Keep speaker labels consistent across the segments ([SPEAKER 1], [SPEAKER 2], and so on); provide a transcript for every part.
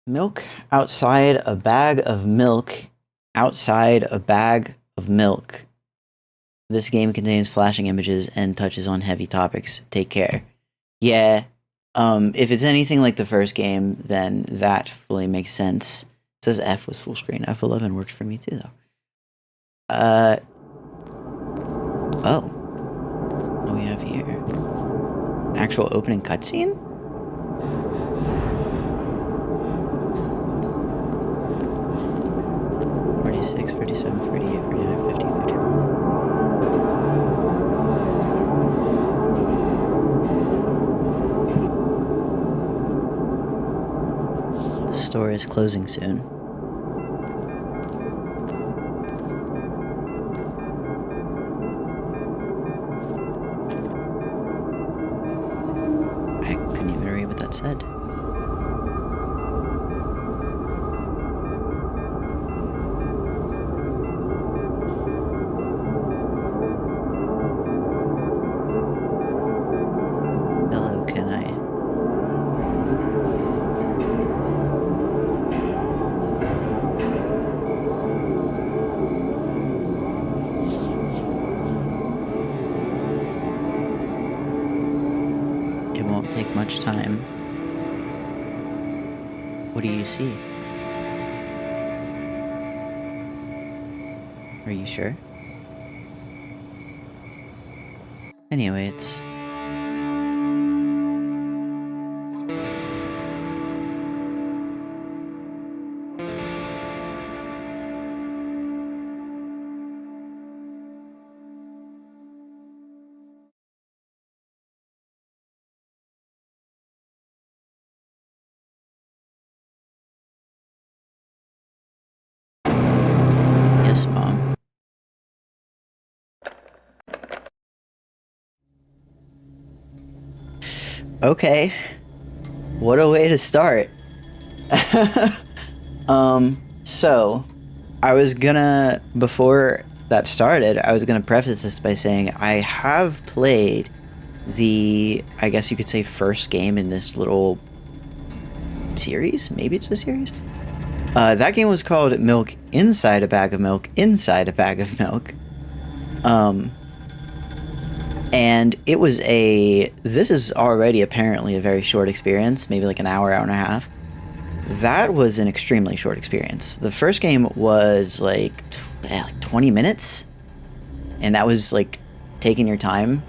[SPEAKER 1] Milk outside a bag of milk outside a bag of milk. This game contains flashing images and touches on heavy topics. Take care. Yeah, if it's anything like the first game, then that fully makes sense. It says F was full screen. F11 worked for me too, though. Oh. What do we have here? An actual opening cutscene? 46, 47, 48, 49, 50, 51. The store is closing soon. I couldn't even read what that said. Hello, can I? It won't take much time. What do you see? Are you sure? Anyway, it's... Yes, Mom. Okay. What a way to start. So I was gonna, before that started, I was gonna preface this by saying I have played the, I guess you could say, first game in this little series. Maybe it's a series. That game was called Milk Inside a Bag of Milk Inside a Bag of Milk. And it was this is already apparently a very short experience, maybe like an hour, hour and a half. That was an extremely short experience. The first game was like 20 minutes, and that was like taking your time.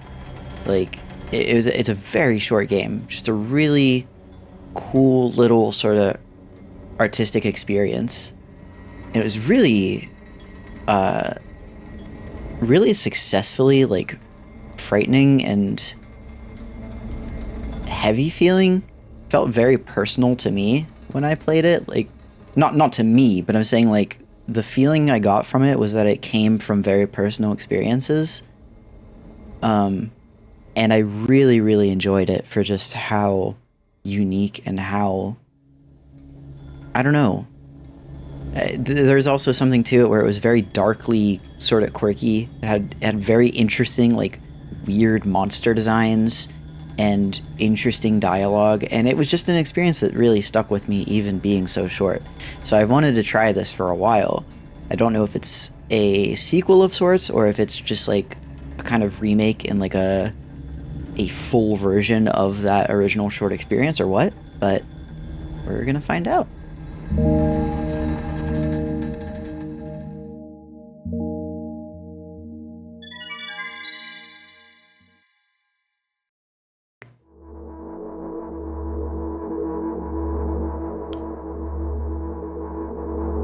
[SPEAKER 1] Like it's a very short game, just a really cool little sort of artistic experience. And it was really, really successfully like frightening and heavy feeling. Felt very personal to me when I played it. Like, not to me, but I'm saying like the feeling I got from it was that it came from very personal experiences. And I really, really enjoyed it for just how unique and how, I don't know. There's also something to it where it was very darkly sort of quirky. It had very interesting, like, weird monster designs and interesting dialogue, and it was just an experience that really stuck with me, even being so short. So I've wanted to try this for a while. I don't know if it's a sequel of sorts or if it's just like a kind of remake in like a full version of that original short experience or what, but we're gonna find out.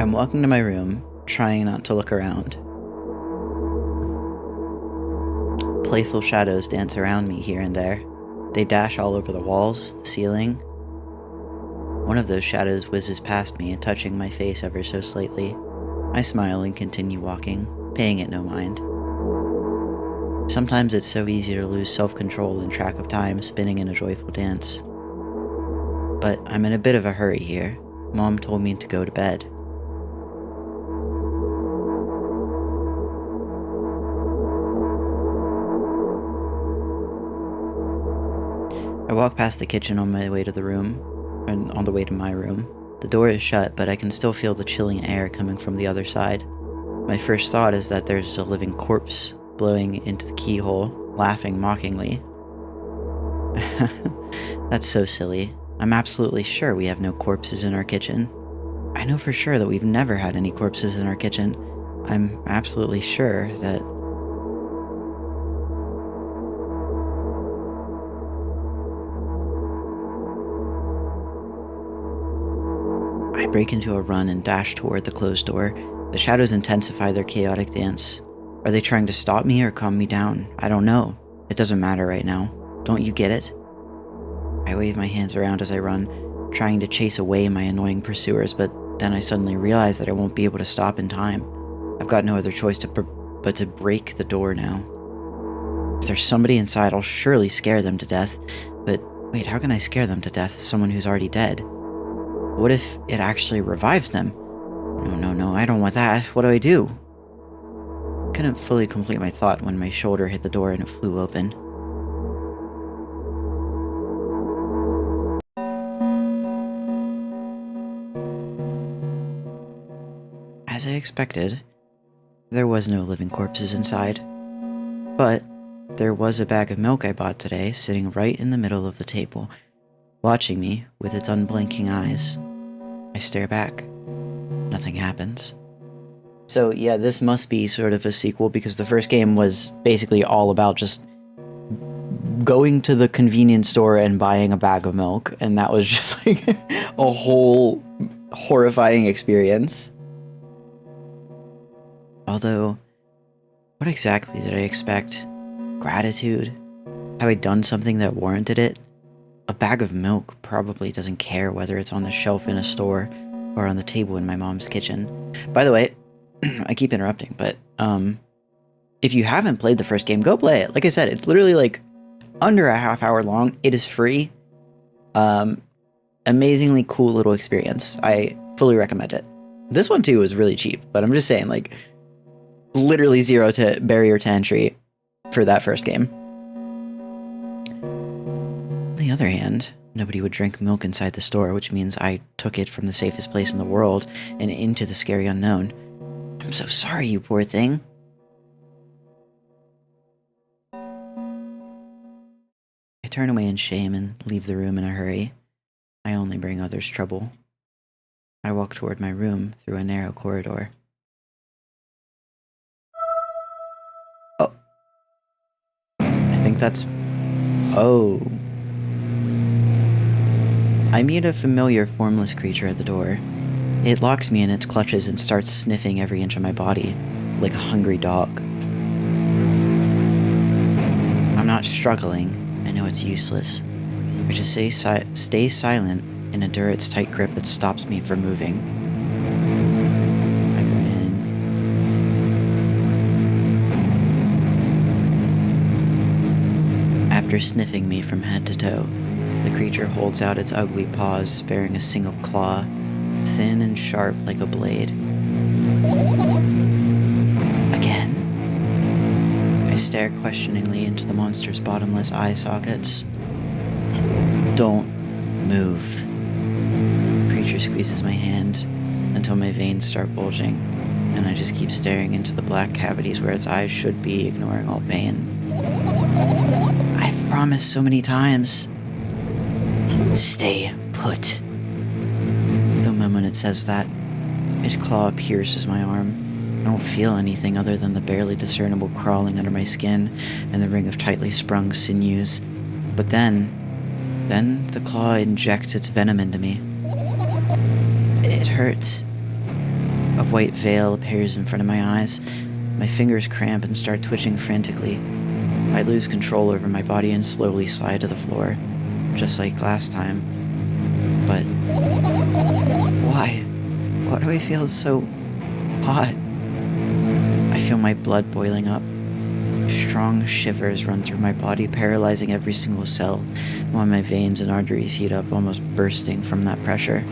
[SPEAKER 1] I'm walking to my room, trying not to look around. Playful shadows dance around me here and there. They dash all over the walls, the ceiling. One of those shadows whizzes past me, touching my face ever so slightly. I smile and continue walking, paying it no mind. Sometimes it's so easy to lose self-control and track of time, spinning in a joyful dance. But I'm in a bit of a hurry here. Mom told me to go to bed. I walk past the kitchen on my way to the room, and on the way to my room. The door is shut, but I can still feel the chilling air coming from the other side. My first thought is that there's a living corpse blowing into the keyhole, laughing mockingly. That's so silly. I'm absolutely sure we have no corpses in our kitchen. I know for sure that we've never had any corpses in our kitchen. I'm absolutely sure that... I break into a run and dash toward the closed door. The shadows intensify their chaotic dance. Are they trying to stop me or calm me down? I don't know. It doesn't matter right now. Don't you get it? I wave my hands around as I run, trying to chase away my annoying pursuers, but then I suddenly realize that I won't be able to stop in time. I've got no other choice but to break the door now. If there's somebody inside, I'll surely scare them to death. But wait, how can I scare them to death, someone who's already dead? What if it actually revives them? No, I don't want that. What do? I couldn't fully complete my thought when my shoulder hit the door and it flew open. As I expected, there was no living corpses inside. But there was a bag of milk I bought today sitting right in the middle of the table, watching me with its unblinking eyes. I stare back. Nothing happens. So yeah, this must be sort of a sequel because the first game was basically all about just going to the convenience store and buying a bag of milk, and that was just like a whole horrifying experience. Although, what exactly did I expect? Gratitude? Have I done something that warranted it? A bag of milk probably doesn't care whether it's on the shelf in a store or on the table in my mom's kitchen. By the way, I keep interrupting, but if you haven't played the first game, go play it. Like I said, it's literally like under a half hour long. It is free. Amazingly cool little experience. I fully recommend it. This one too is really cheap, but I'm just saying, like, literally zero to barrier to entry for that first game. On the other hand, nobody would drink milk inside the store, which means I took it from the safest place in the world and into the scary unknown. I'm so sorry, you poor thing. I turn away in shame and leave the room in a hurry. I only bring others trouble. I walk toward my room through a narrow corridor. Oh. I think that's... Oh. I meet a familiar formless creature at the door. It locks me in its clutches and starts sniffing every inch of my body, like a hungry dog. I'm not struggling. I know it's useless. I just stay silent and endure its tight grip that stops me from moving. I grin. After sniffing me from head to toe, the creature holds out its ugly paws, bearing a single claw, thin and sharp like a blade. Again. I stare questioningly into the monster's bottomless eye sockets. Don't move. The creature squeezes my hand until my veins start bulging, and I just keep staring into the black cavities where its eyes should be, ignoring all pain. I've promised so many times. Stay put. The moment it says that, its claw pierces my arm. I don't feel anything other than the barely discernible crawling under my skin and the ring of tightly sprung sinews. But then the claw injects its venom into me. It hurts. A white veil appears in front of my eyes. My fingers cramp and start twitching frantically. I lose control over my body and slowly slide to the floor, just like last time. But why? Why do I feel so hot? I feel my blood boiling up. Strong shivers run through my body, paralyzing every single cell, while my veins and arteries heat up, almost bursting from that pressure.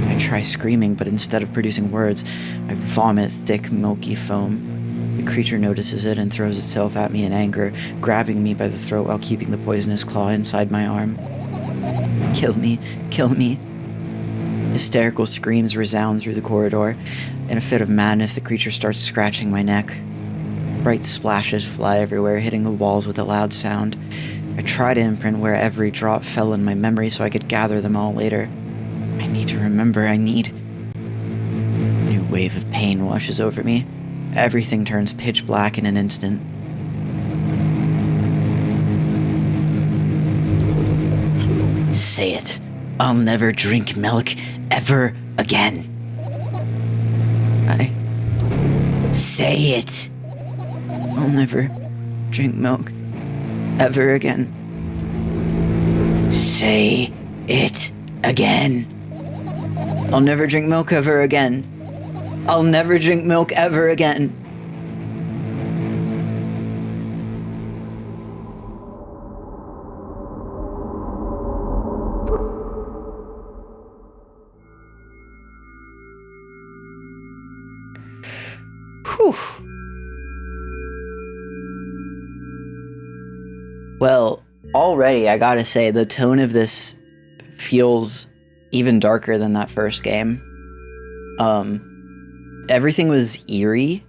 [SPEAKER 1] I try screaming, but instead of producing words, I vomit thick, milky foam. The creature notices it and throws itself at me in anger, grabbing me by the throat while keeping the poisonous claw inside my arm. Kill me, kill me. Hysterical screams resound through the corridor. In a fit of madness, the creature starts scratching my neck. Bright splashes fly everywhere, hitting the walls with a loud sound. I try to imprint where every drop fell in my memory so I could gather them all later. I need to remember, A new wave of pain washes over me. Everything turns pitch black in an instant. Say it. I'll never drink milk ever again. Say it. I'll never drink milk ever again. Say it again. I'll never drink milk ever again. I'll never drink milk ever again. Whew. Well, already I gotta say, the tone of this feels even darker than that first game. Everything was eerie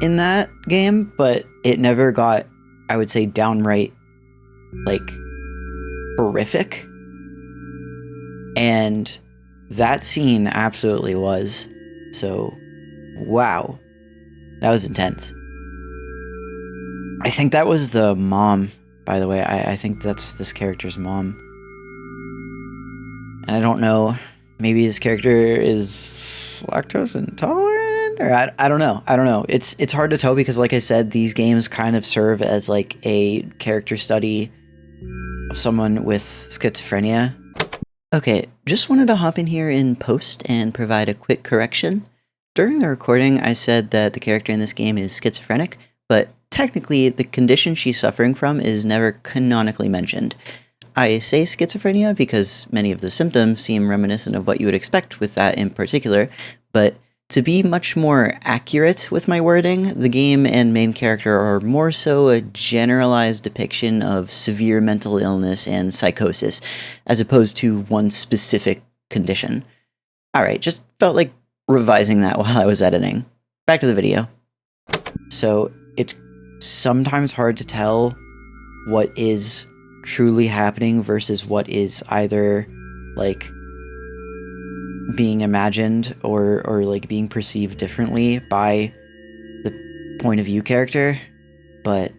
[SPEAKER 1] in that game, but it never got, I would say, downright, like, horrific. And that scene absolutely was. So, wow. That was intense. I think that was the mom, by the way. I think that's this character's mom. And I don't know, maybe this character is lactose intolerant? Or I don't know. I don't know. It's hard to tell because, like I said, these games kind of serve as like a character study of someone with schizophrenia. Okay, just wanted to hop in here in post and provide a quick correction. During the recording, I said that the character in this game is schizophrenic, but technically the condition she's suffering from is never canonically mentioned. I say schizophrenia because many of the symptoms seem reminiscent of what you would expect with that in particular, but to be much more accurate with my wording, the game and main character are more so a generalized depiction of severe mental illness and psychosis, as opposed to one specific condition. Alright, just felt like revising that while I was editing. Back to the video. So, it's sometimes hard to tell what is truly happening versus what is either, like, being imagined or like being perceived differently by the point of view character. But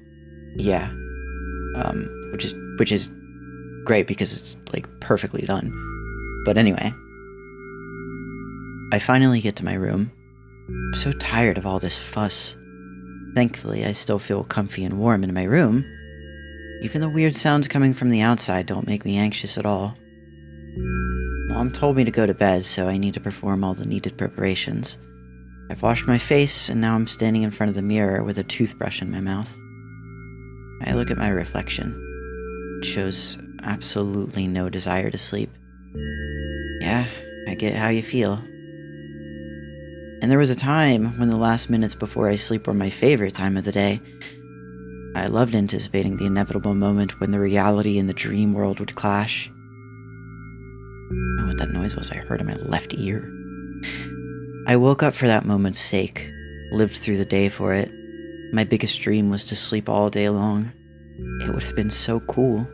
[SPEAKER 1] yeah, which is great because it's like perfectly done. But anyway, I finally get to my room. I'm so tired of all this fuss. Thankfully, I still feel comfy and warm in my room. Even the weird sounds coming from the outside don't make me anxious at all. Mom told me to go to bed, so I need to perform all the needed preparations. I've washed my face, and now I'm standing in front of the mirror with a toothbrush in my mouth. I look at my reflection. It shows absolutely no desire to sleep. Yeah, I get how you feel. And there was a time when the last minutes before I sleep were my favorite time of the day. I loved anticipating the inevitable moment when the reality and the dream world would clash. I don't know what that noise was I heard in my left ear. I woke up for that moment's sake, lived through the day for it. My biggest dream was to sleep all day long. It would have been so cool.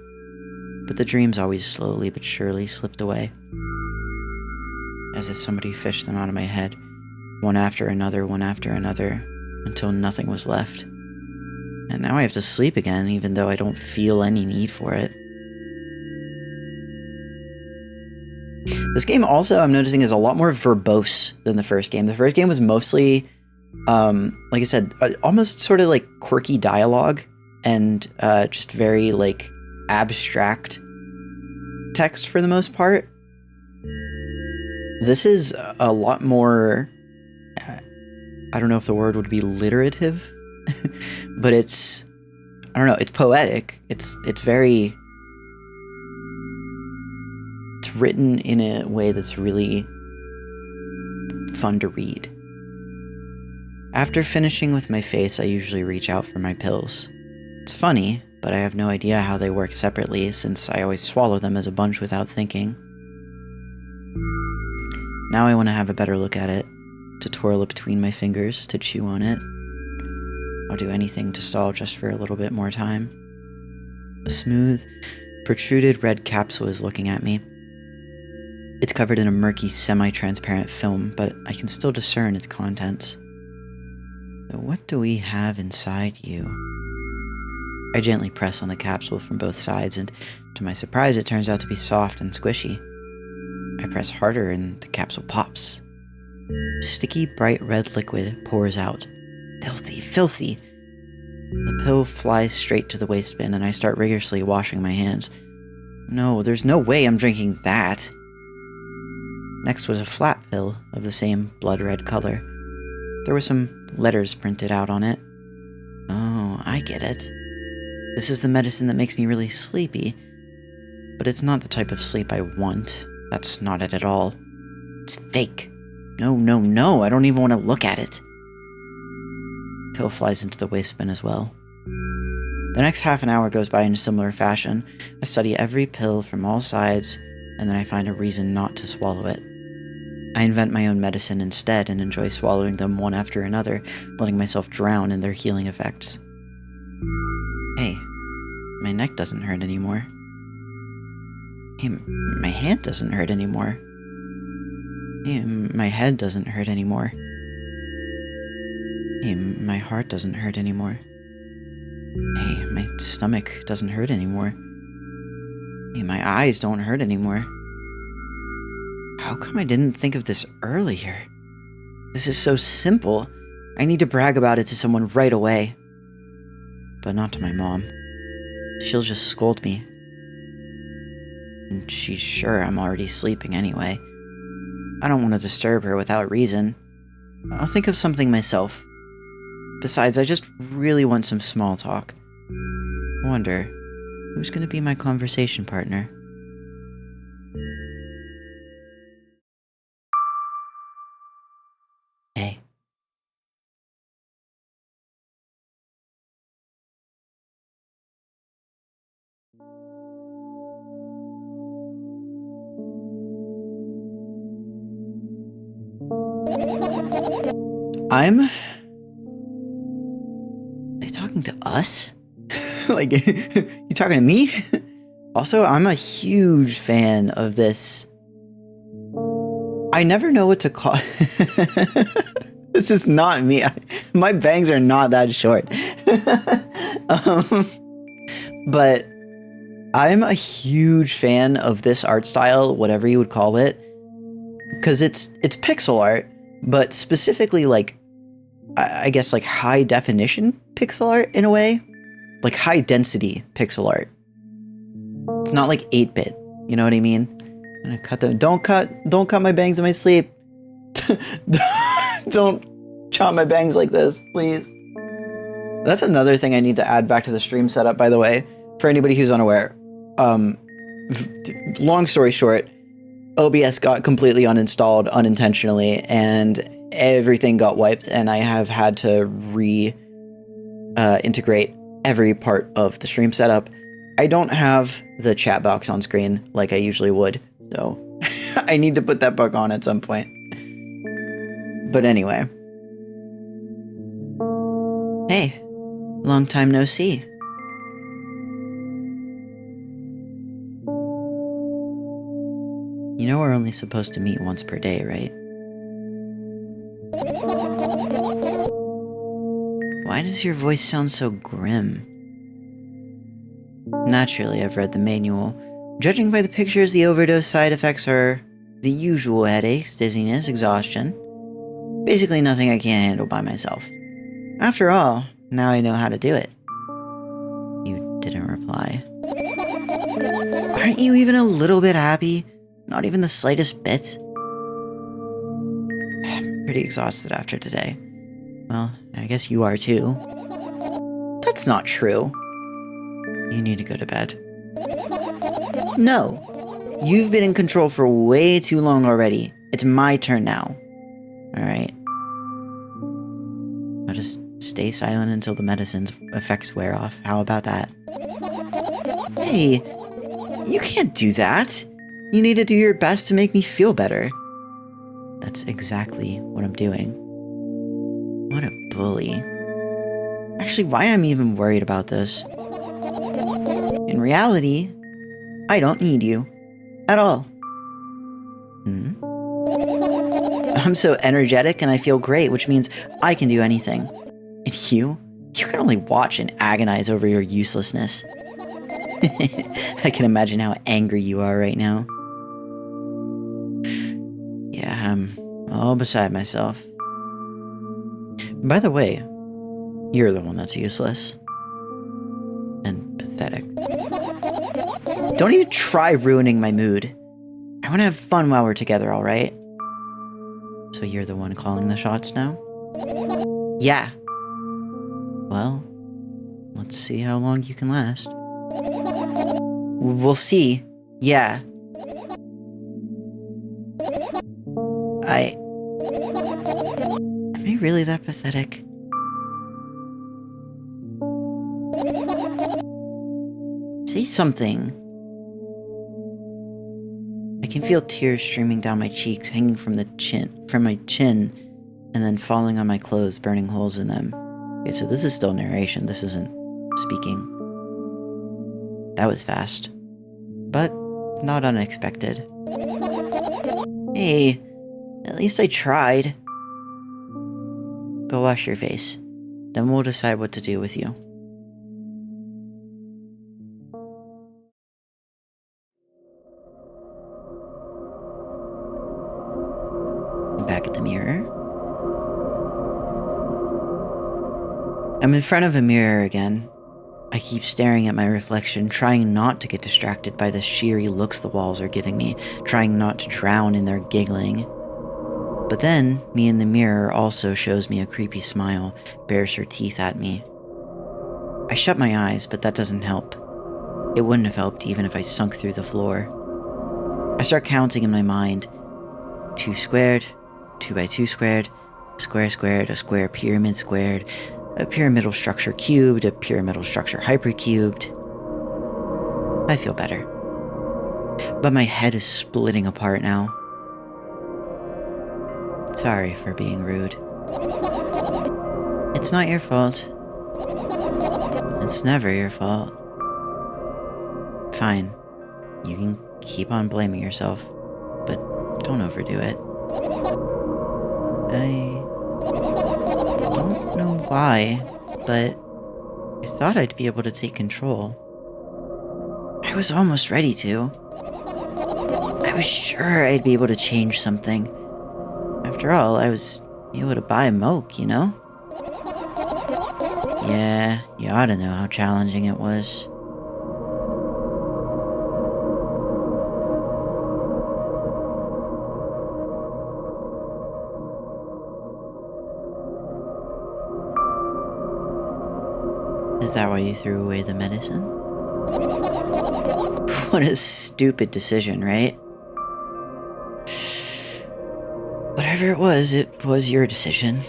[SPEAKER 1] But the dreams always slowly but surely slipped away. As if somebody fished them out of my head, one after another, until nothing was left. And now I have to sleep again, even though I don't feel any need for it. This game also, I'm noticing, is a lot more verbose than the first game. The first game was mostly, like I said, almost sort of like quirky dialogue and just very like abstract text for the most part. This is a lot more, I don't know if the word would be literative, but it's, I don't know, it's poetic. It's very, it's written in a way that's really fun to read. After finishing with my face, I usually reach out for my pills. It's funny, but I have no idea how they work separately since I always swallow them as a bunch without thinking. Now I want to have a better look at it, to twirl it between my fingers, to chew on it. I'll do anything to stall just for a little bit more time. A smooth, protruded red capsule is looking at me. It's covered in a murky, semi-transparent film, but I can still discern its contents. So what do we have inside you? I gently press on the capsule from both sides, and to my surprise, it turns out to be soft and squishy. I press harder, and the capsule pops. Sticky, bright red liquid pours out. Filthy, filthy! The pill flies straight to the waste bin, and I start rigorously washing my hands. No, there's no way I'm drinking that! Next was a flat pill of the same blood red color. There were some letters printed out on it. Oh, I get it. This is the medicine that makes me really sleepy. But it's not the type of sleep I want. That's not it at all. It's fake. No, no, no, I don't even want to look at it. Pill flies into the waste bin as well. The next half an hour goes by in a similar fashion. I study every pill from all sides, and then I find a reason not to swallow it. I invent my own medicine instead and enjoy swallowing them one after another, letting myself drown in their healing effects. Hey, my neck doesn't hurt anymore. Hey, my hand doesn't hurt anymore. Hey, my head doesn't hurt anymore. Hey, my heart doesn't hurt anymore. Hey, my stomach doesn't hurt anymore. Hey, my eyes don't hurt anymore. How come I didn't think of this earlier? This is so simple. I need to brag about it to someone right away. But not to my mom. She'll just scold me. And she's sure I'm already sleeping anyway. I don't want to disturb her without reason. I'll think of something myself. Besides, I just really want some small talk. I wonder, who's going to be my conversation partner? Hey. Are you talking to us? Like, you talking to me? Also, I'm a huge fan of this. I never know what to call. This is not me. My bangs are not that short. But I'm a huge fan of this art style, whatever you would call it, because it's pixel art, but specifically like, I guess like high definition pixel art in a way, like high density pixel art. It's not like 8-bit, you know what I mean? I'm gonna cut them. Don't cut my bangs in my sleep. Don't chop my bangs like this, please. That's another thing I need to add back to the stream setup, by the way, for anybody who's unaware. Long story short, OBS got completely uninstalled unintentionally, and everything got wiped, and I have had to integrate every part of the stream setup. I don't have the chat box on screen like I usually would, so I need to put that back on at some point. But anyway. Hey, long time no see. You know we're only supposed to meet once per day, right? Why does your voice sound so grim? Naturally, I've read the manual. Judging by the pictures, the overdose side effects are the usual headaches, dizziness, exhaustion. Basically nothing I can't handle by myself. After all, now I know how to do it. You didn't reply. Aren't you even a little bit happy? Not even the slightest bit? I'm pretty exhausted after today. Well, I guess you are too. That's not true. You need to go to bed. No. You've been in control for way too long already. It's my turn now. Alright. I'll just stay silent until the medicine's effects wear off. How about that? Hey, you can't do that. You need to do your best to make me feel better. That's exactly what I'm doing. What a bully. Actually, why am I even worried about this? In reality, I don't need you. At all. I'm so energetic and I feel great, which means I can do anything. And you can only watch and agonize over your uselessness. I can imagine how angry you are right now. Yeah, I'm all beside myself. By the way, you're the one that's useless. And pathetic. Don't even try ruining my mood. I want to have fun while we're together, alright? So you're the one calling the shots now? Yeah. Well, let's see how long you can last. We'll see. Yeah. Am I really that pathetic? Say something. I can feel tears streaming down my cheeks, hanging from my chin, and then falling on my clothes, burning holes in them. Okay, so this is still narration. This isn't speaking. That was fast. But not unexpected. Hey, at least I tried. Go wash your face. Then we'll decide what to do with you. Back at the mirror. I'm in front of a mirror again. I keep staring at my reflection, trying not to get distracted by the sheery looks the walls are giving me, trying not to drown in their giggling. But then, me in the mirror also shows me a creepy smile, bares her teeth at me. I shut my eyes, but that doesn't help. It wouldn't have helped even if I sunk through the floor. I start counting in my mind. 2 squared, 2 by 2 squared, a square squared, a square pyramid squared, a pyramidal structure cubed, a pyramidal structure hypercubed. I feel better. But my head is splitting apart now. Sorry for being rude. It's not your fault. It's never your fault. Fine. You can keep on blaming yourself, but don't overdo it. I don't know why, but I thought I'd be able to take control. I was almost ready to. I was sure I'd be able to change something. After all, I was able to buy Moke, you know? Yeah, you ought to know how challenging it was. Is that why you threw away the medicine? What a stupid decision, right? Whatever it was your decision.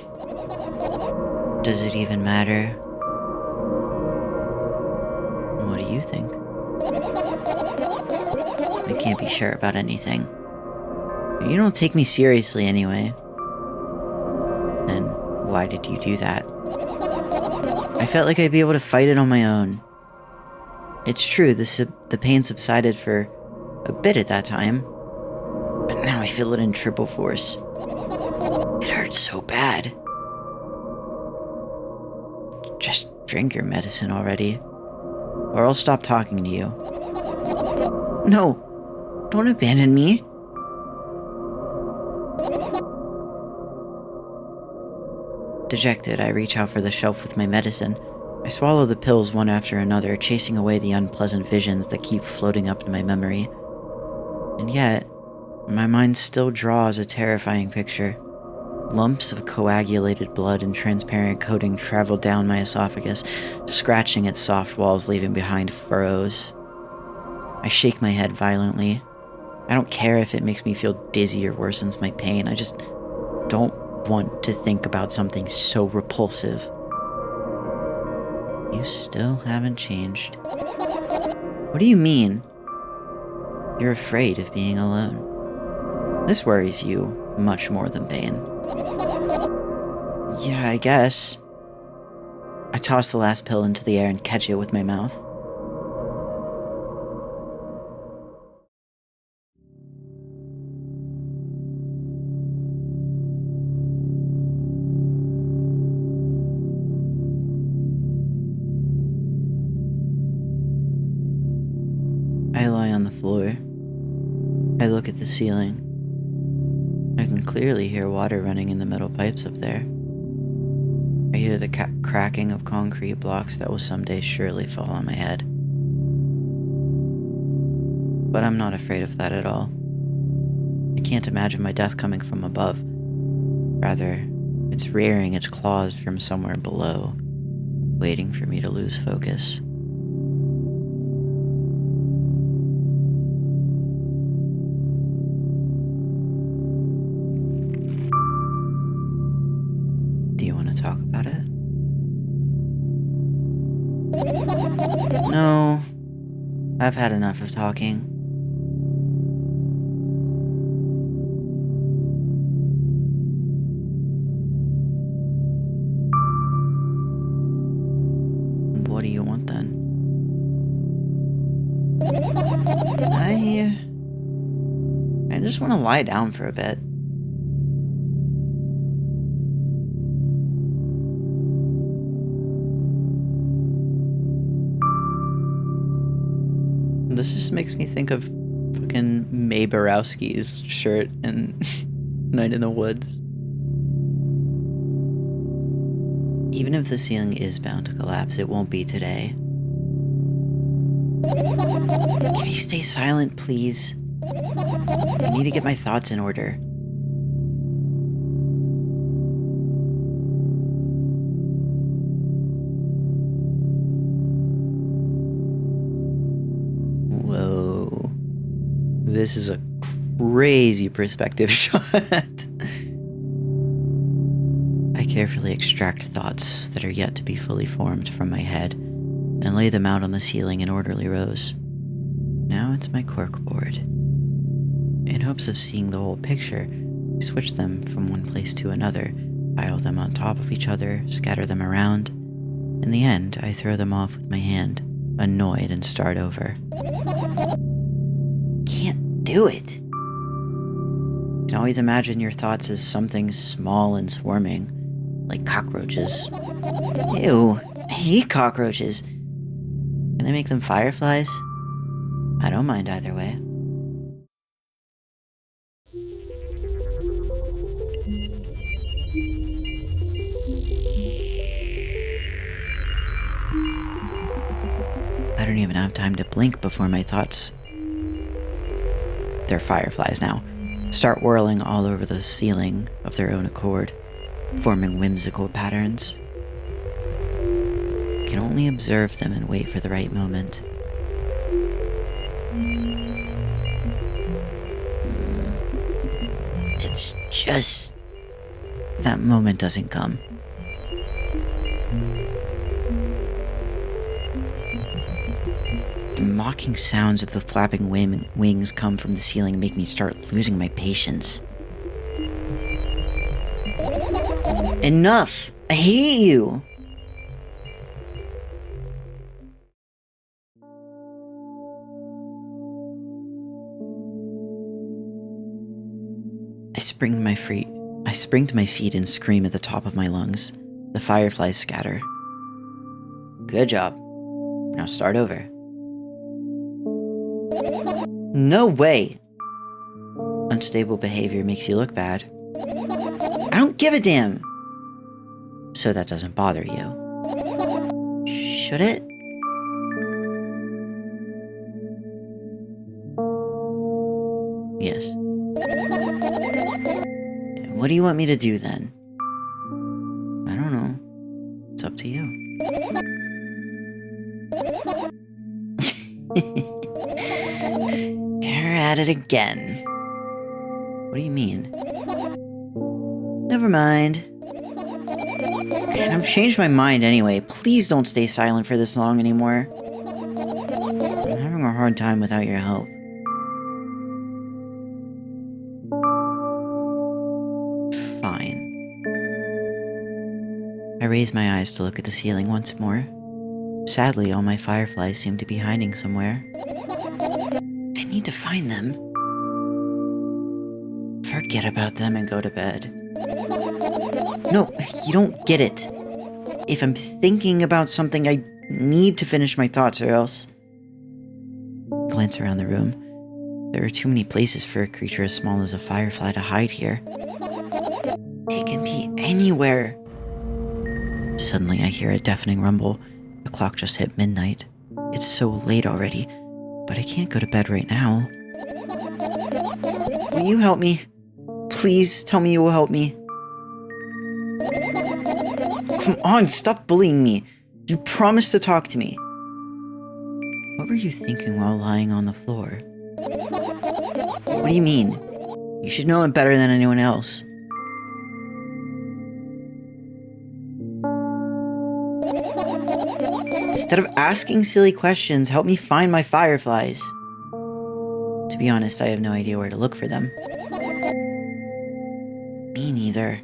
[SPEAKER 1] Does it even matter? What do you think? I can't be sure about anything. You don't take me seriously anyway. Then why did you do that? I felt like I'd be able to fight it on my own. It's true, the pain subsided for a bit at that time. But now I feel it in triple force. It hurts so bad. Just drink your medicine already, or I'll stop talking to you. No, don't abandon me. Dejected, I reach out for the shelf with my medicine. I swallow the pills one after another, chasing away the unpleasant visions that keep floating up in my memory. And yet, my mind still draws a terrifying picture. Lumps of coagulated blood and transparent coating travel down my esophagus, scratching its soft walls, leaving behind furrows. I shake my head violently. I don't care if it makes me feel dizzy or worsens my pain. I just don't want to think about something so repulsive. You still haven't changed. What do you mean? You're afraid of being alone. This worries you much more than Bane. Yeah, I guess. I toss the last pill into the air and catch it with my mouth. I lie on the floor. I look at the ceiling. I can clearly hear water running in the metal pipes up there. I hear the cracking of concrete blocks that will someday surely fall on my head. But I'm not afraid of that at all. I can't imagine my death coming from above. Rather, it's rearing its claws from somewhere below, waiting for me to lose focus. Do you want to talk about it? No, I've had enough of talking. What do you want then? I just want to lie down for a bit. This just makes me think of fucking Mae Borowski's shirt in Night in the Woods. Even if the ceiling is bound to collapse, it won't be today. Can you stay silent, please? I need to get my thoughts in order. Whoa. This is a crazy perspective shot. I carefully extract thoughts that are yet to be fully formed from my head and lay them out on the ceiling in orderly rows. Now it's my corkboard. In hopes of seeing the whole picture, I switch them from one place to another, pile them on top of each other, scatter them around. In the end, I throw them off with my hand, annoyed, and start over. Can't do it. You can always imagine your thoughts as something small and swarming, like cockroaches. Ew, I hate cockroaches. Can I make them fireflies? I don't mind either way. I don't even have time to blink before my thoughts, they're fireflies now, start whirling all over the ceiling of their own accord, forming whimsical patterns. I can only observe them and wait for the right moment. It's just that moment doesn't come. The mocking sounds of the flapping wings come from the ceiling and make me start losing my patience. Enough! I hate you! I spring to my feet and scream at the top of my lungs. The fireflies scatter. Good job. Now start over. No way! Unstable behavior makes you look bad. I don't give a damn! So that doesn't bother you. Should it? Yes. What do you want me to do then? I don't know. It's up to you. You're at it again. What do you mean? Never mind. And I've changed my mind anyway. Please don't stay silent for this long anymore. I'm having a hard time without your help. fine. I raise my eyes to look at the ceiling once more. Sadly, all my fireflies seem to be hiding somewhere. I need to find them. Forget about them and go to bed. No, you don't get it. If I'm thinking about something, I need to finish my thoughts or else... Glance around the room. There are too many places for a creature as small as a firefly to hide here. It can be anywhere. Suddenly I hear a deafening rumble. The clock just hit midnight. It's so late already, but I can't go to bed right now. Will you help me? Please tell me you will help me. Come on, stop bullying me. You promised to talk to me. What were you thinking while lying on the floor? What do you mean? You should know it better than anyone else. Instead of asking silly questions, help me find my fireflies. To be honest, I have no idea where to look for them. Me neither.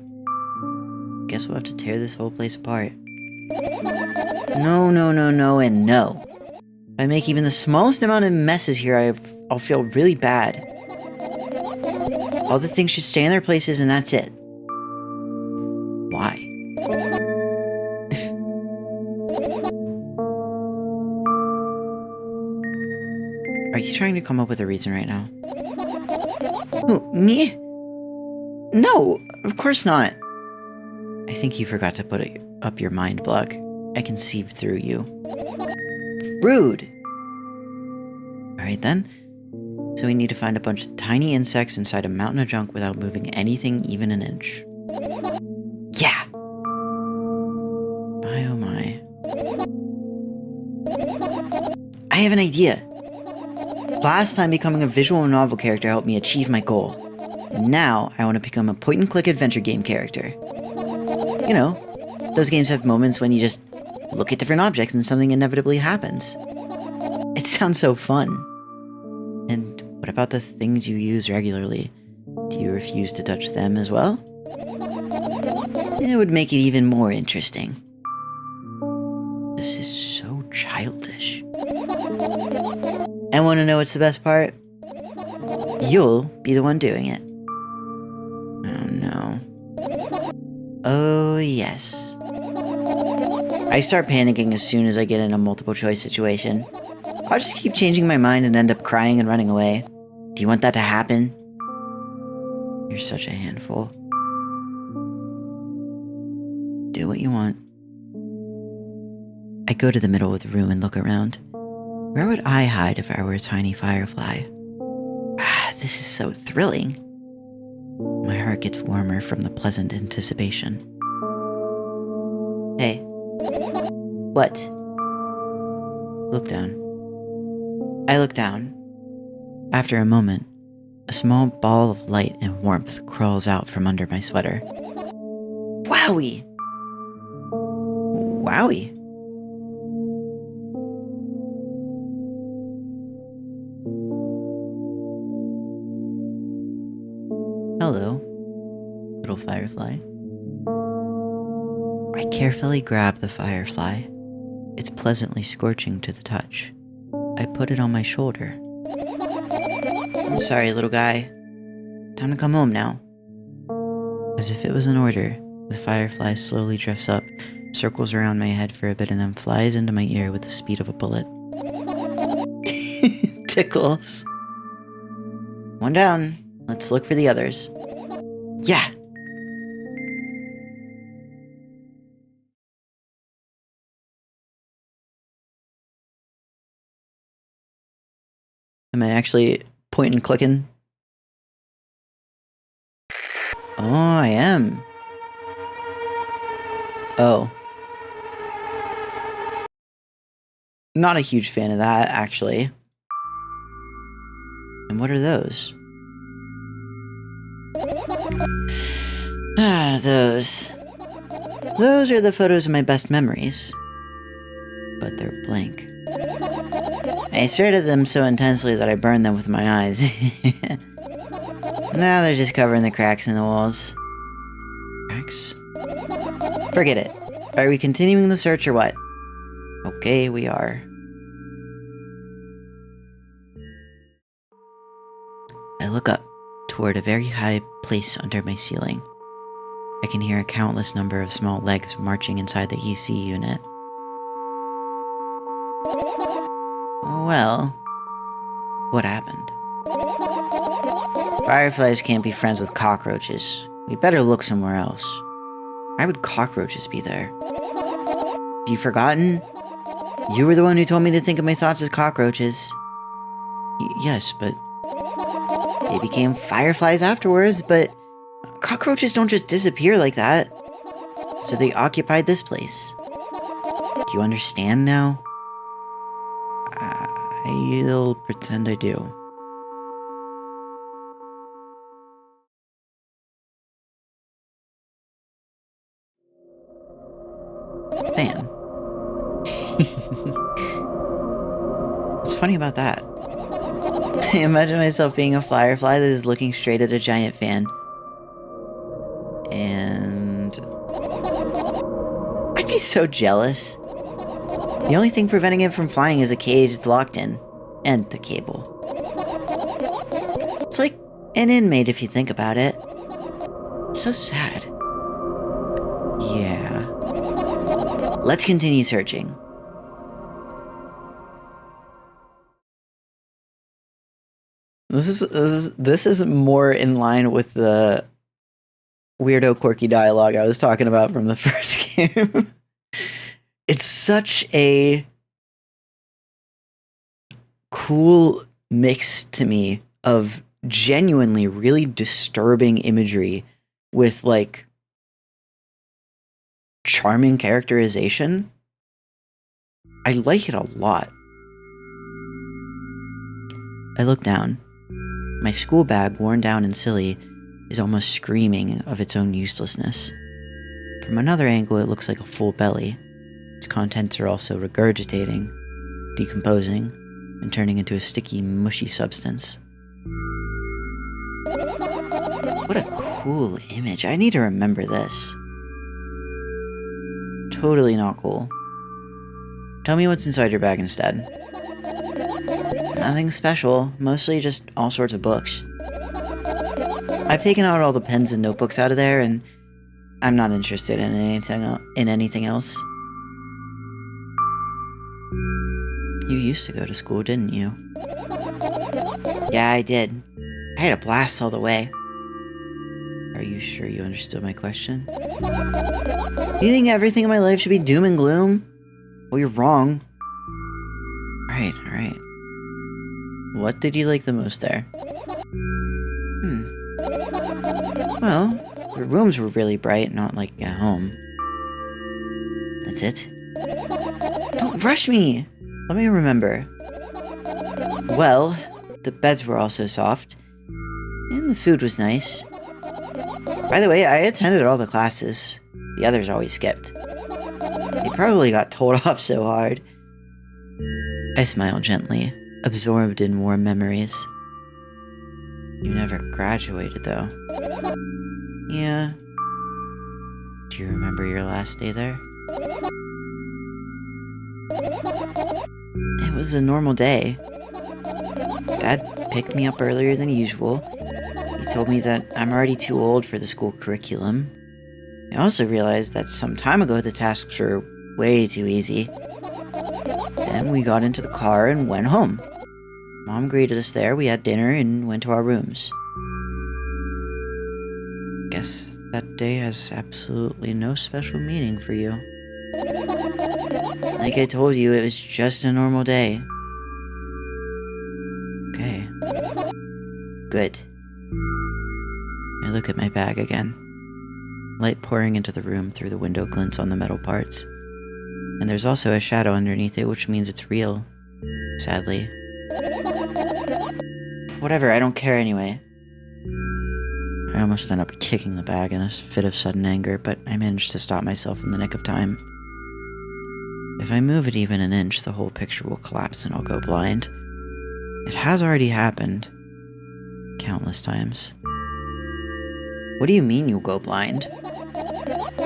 [SPEAKER 1] Guess we'll have to tear this whole place apart. No, and no. If I make even the smallest amount of messes here, I'll feel really bad. All the things should stay in their places and that's it. Why? Are you trying to come up with a reason right now? Who, me? No, of course not. I think you forgot to put up your mind block. I can see through you. Rude! Alright then. So we need to find a bunch of tiny insects inside a mountain of junk without moving anything even an inch. Yeah! My oh my. I have an idea! Last time becoming a visual novel character helped me achieve my goal. Now, I want to become a point-and-click adventure game character. You know, those games have moments when you just look at different objects and something inevitably happens. It sounds so fun. And what about the things you use regularly? Do you refuse to touch them as well? It would make it even more interesting. This is so childish. And want to know what's the best part? You'll be the one doing it. Oh no. Oh yes. I start panicking as soon as I get in a multiple choice situation. I'll just keep changing my mind and end up crying and running away. Do you want that to happen? You're such a handful. Do what you want. I go to the middle of the room and look around. Where would I hide if I were a tiny firefly? This is so thrilling. My heart gets warmer from the pleasant anticipation. Hey. What? Look down. I look down. After a moment, a small ball of light and warmth crawls out from under my sweater. Wowie! Wowie! Hello, little firefly. I carefully grab the firefly. It's pleasantly scorching to the touch. I put it on my shoulder. I'm sorry, little guy. Time to come home now. As if it was an order, the firefly slowly drifts up, circles around my head for a bit, and then flies into my ear with the speed of a bullet. Tickles. One down. Let's look for the others. Yeah. Am I actually point and clicking? Oh, I am. Oh. Not a huge fan of that, actually. And what are those? Those. Those are the photos of my best memories. But they're blank. I stared at them so intensely that I burned them with my eyes. Now they're just covering the cracks in the walls. X? Forget it. Are we continuing the search or what? Okay, we are. I look up toward a very high place under my ceiling. I can hear a countless number of small legs marching inside the EC unit. Well, what happened? Fireflies can't be friends with cockroaches. We better look somewhere else. Why would cockroaches be there? Have you forgotten? You were the one who told me to think of my thoughts as cockroaches. Yes, but they became fireflies afterwards, but cockroaches don't just disappear like that. So they occupied this place. Do you understand now? I'll pretend I do. Fan. What's funny about that? I imagine myself being a firefly that is looking straight at a giant fan. And I'd be so jealous. The only thing preventing it from flying is a cage it's locked in. And the cable. It's like an inmate if you think about it. So sad. Yeah. Let's continue searching. This is more in line with the weirdo quirky dialogue I was talking about from the first game. It's such a cool mix to me of genuinely really disturbing imagery with like charming characterization. I like it a lot. I look down. My school bag, worn down and silly, is almost screaming of its own uselessness. From another angle, it looks like a full belly. Its contents are also regurgitating, decomposing, and turning into a sticky, mushy substance. What a cool image. I need to remember this. Totally not cool. Tell me what's inside your bag instead. Nothing special, mostly just all sorts of books. I've taken out all the pens and notebooks out of there, and I'm not interested in anything else. You used to go to school, didn't you? Yeah, I did. I had a blast all the way. Are you sure you understood my question? Do you think everything in my life should be doom and gloom? Well, you're wrong. Alright. What did you like the most there? Well, the rooms were really bright, not like at home. That's it? Don't rush me! Let me remember. Well, the beds were also soft, and the food was nice. By the way, I attended all the classes. The others always skipped. They probably got told off so hard. I smiled gently, absorbed in warm memories. You never graduated, though. Yeah. Do you remember your last day there? It was a normal day. Dad picked me up earlier than usual. He told me that I'm already too old for the school curriculum. I also realized that some time ago the tasks were way too easy. Then we got into the car and went home. Mom greeted us there, we had dinner, and went to our rooms. Guess that day has absolutely no special meaning for you. Like I told you, it was just a normal day. Okay. Good. I look at my bag again. Light pouring into the room through the window glints on the metal parts. And there's also a shadow underneath it, which means it's real. Sadly. Whatever, I don't care anyway. I almost ended up kicking the bag in a fit of sudden anger, but I managed to stop myself in the nick of time. If I move it even an inch, the whole picture will collapse and I'll go blind. It has already happened. Countless times. What do you mean you'll go blind?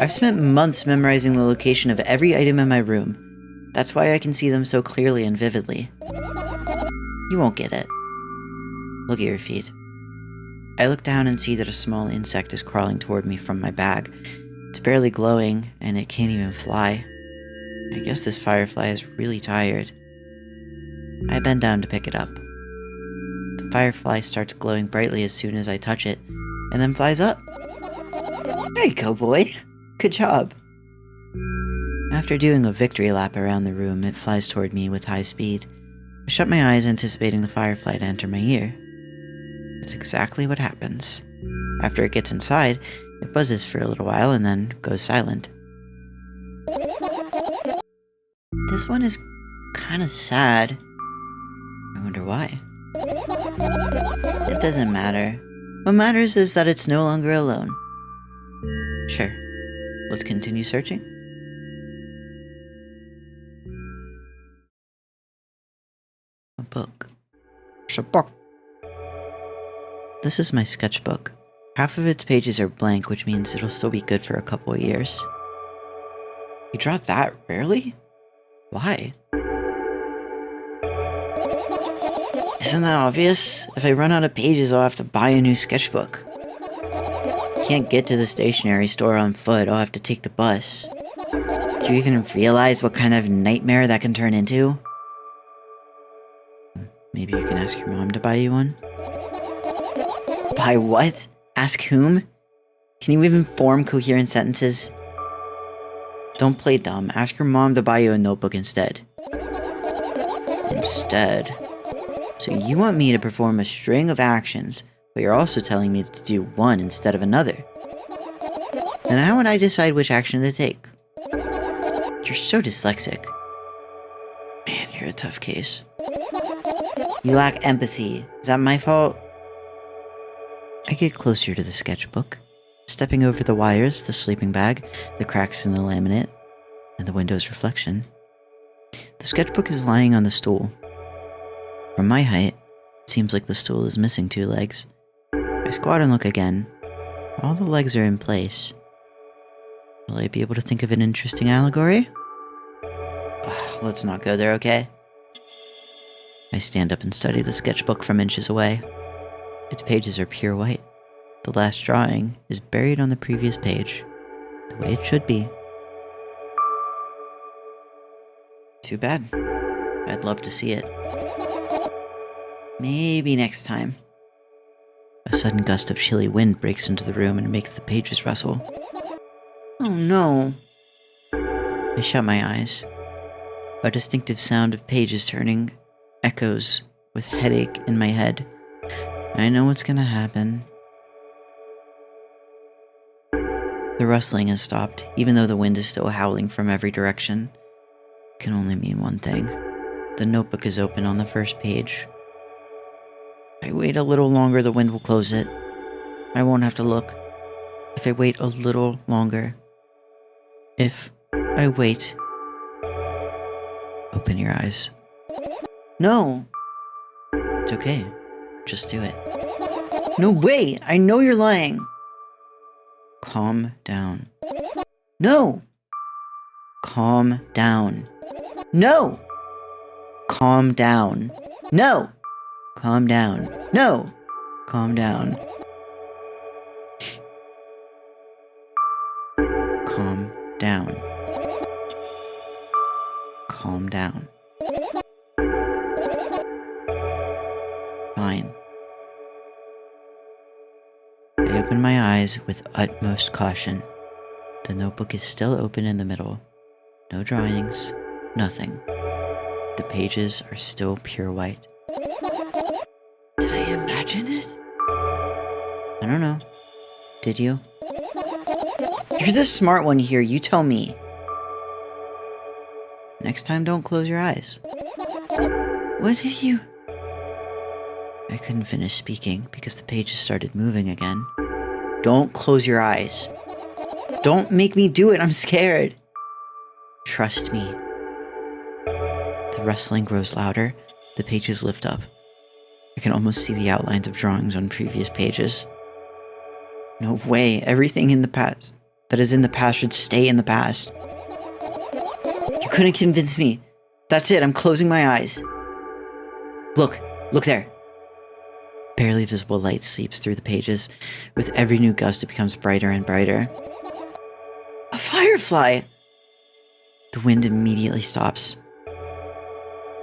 [SPEAKER 1] I've spent months memorizing the location of every item in my room. That's why I can see them so clearly and vividly. You won't get it. Look at your feet. I look down and see that a small insect is crawling toward me from my bag. It's barely glowing, and it can't even fly. I guess this firefly is really tired. I bend down to pick it up. The firefly starts glowing brightly as soon as I touch it, and then flies up. There you go, boy. Good job. After doing a victory lap around the room, it flies toward me with high speed. I shut my eyes, anticipating the firefly to enter my ear. It's exactly what happens. After it gets inside, it buzzes for a little while and then goes silent. This one is kind of sad. I wonder why. It doesn't matter. What matters is that it's no longer alone. Sure. Let's continue searching. A book. It's a book. This is my sketchbook. Half of its pages are blank, which means it'll still be good for a couple of years. You draw that rarely? Why? Isn't that obvious? If I run out of pages, I'll have to buy a new sketchbook. Can't get to the stationery store on foot, I'll have to take the bus. Do you even realize what kind of nightmare that can turn into? Maybe you can ask your mom to buy you one? Buy what? Ask whom? Can you even form coherent sentences? Don't play dumb. Ask your mom to buy you a notebook instead. Instead? So you want me to perform a string of actions, but you're also telling me to do one instead of another. And how would I decide which action to take? You're so dyslexic. Man, you're a tough case. You lack empathy. Is that my fault? I get closer to the sketchbook, stepping over the wires, the sleeping bag, the cracks in the laminate, and the window's reflection. The sketchbook is lying on the stool. From my height, it seems like the stool is missing 2 legs. I squat and look again. All the legs are in place. Will I be able to think of an interesting allegory? Ugh, let's not go there, okay? I stand up and study the sketchbook from inches away. Its pages are pure white. The last drawing is buried on the previous page, the way it should be. Too bad. I'd love to see it. Maybe next time. A sudden gust of chilly wind breaks into the room and makes the pages rustle. Oh no. I shut my eyes. A distinctive sound of pages turning echoes with headache in my head. I know what's gonna happen. The rustling has stopped, even though the wind is still howling from every direction. It can only mean one thing. The notebook is open on the first page. If I wait a little longer, the wind will close it. I won't have to look. If I wait a little longer. If I wait. Open your eyes. No! It's okay. Just do it. No way! I know you're lying! Calm down. No! Calm down. No! Calm down. No! Calm down. No! Calm down. Calm down. Calm down. Fine. I open my eyes with utmost caution. The notebook is still open in the middle. No drawings, nothing. The pages are still pure white. Did I imagine it? I don't know. Did you? You're the smart one here, you tell me. Next time, don't close your eyes. What did you... I couldn't finish speaking because the pages started moving again. Don't close your eyes. Don't make me do it, I'm scared. Trust me. The rustling grows louder. The pages lift up. I can almost see the outlines of drawings on previous pages. No way, everything in the past that is in the past should stay in the past. You couldn't convince me. That's it, I'm closing my eyes. Look there. Barely visible light seeps through the pages. With every new gust, it becomes brighter and brighter. A firefly! The wind immediately stops.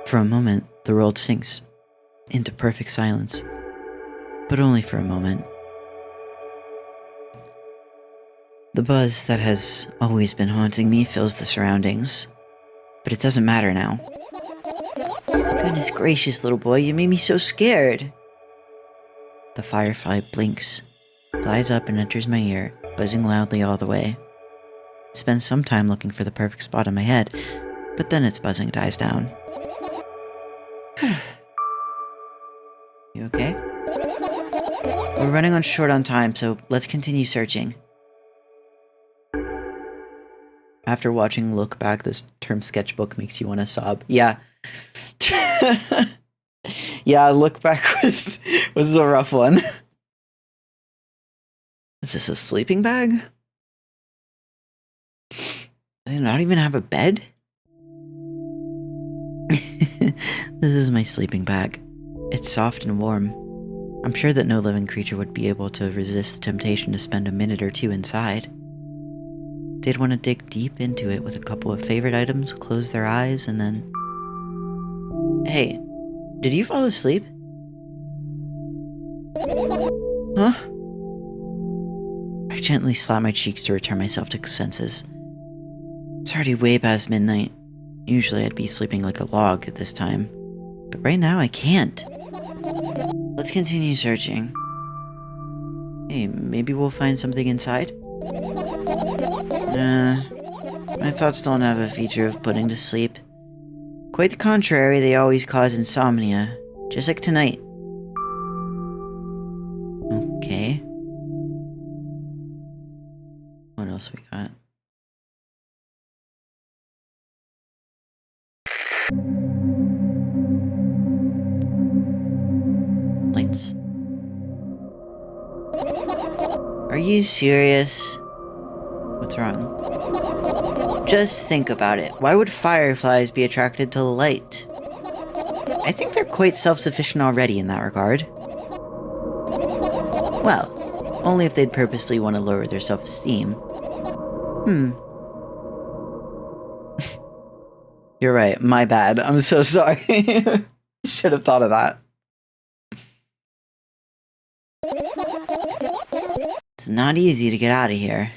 [SPEAKER 1] For a moment, the world sinks into perfect silence. But only for a moment. The buzz that has always been haunting me fills the surroundings. But it doesn't matter now. Goodness gracious, little boy, you made me so scared. The firefly blinks, flies up and enters my ear, buzzing loudly all the way. It spends some time looking for the perfect spot in my head, but then its buzzing dies down. You okay? We're running short on time, so let's continue searching. After watching Look Back, this term sketchbook makes you want to sob. Yeah. Yeah, Look Back was a rough one. Is this a sleeping bag? I do not even have a bed? This is my sleeping bag. It's soft and warm. I'm sure that no living creature would be able to resist the temptation to spend a minute or two inside. They'd want to dig deep into it with a couple of favorite items, close their eyes, and then... Hey, did you fall asleep? Huh? I gently slap my cheeks to return myself to senses. It's already way past midnight. Usually I'd be sleeping like a log at this time. But right now I can't. Let's continue searching. Hey, maybe we'll find something inside? Nah, my thoughts don't have a feature of putting to sleep. Quite the contrary, they always cause insomnia, just like tonight. Okay. What else we got? Lights. Are you serious? What's wrong? Just think about it. Why would fireflies be attracted to light? I think they're quite self-sufficient already in that regard. Well, only if they'd purposely want to lower their self-esteem. You're right, my bad. I'm so sorry. Should have thought of that. It's not easy to get out of here.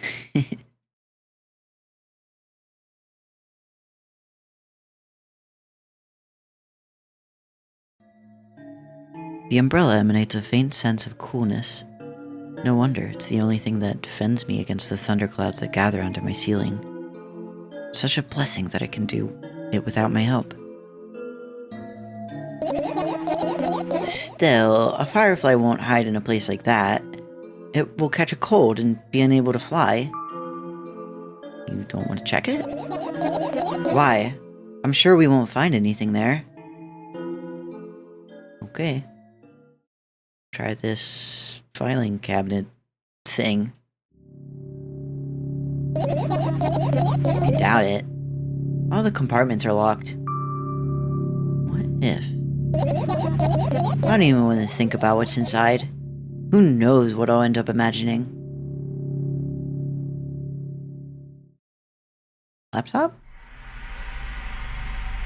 [SPEAKER 1] The umbrella emanates a faint sense of coolness. No wonder, it's the only thing that defends me against the thunderclouds that gather under my ceiling. Such a blessing that I can do it without my help. Still, a firefly won't hide in a place like that. It will catch a cold and be unable to fly. You don't want to check it? Why? I'm sure we won't find anything there. Okay. Try this filing cabinet thing. I doubt it. All the compartments are locked. What if? I don't even want to think about what's inside. Who knows what I'll end up imagining? Laptop?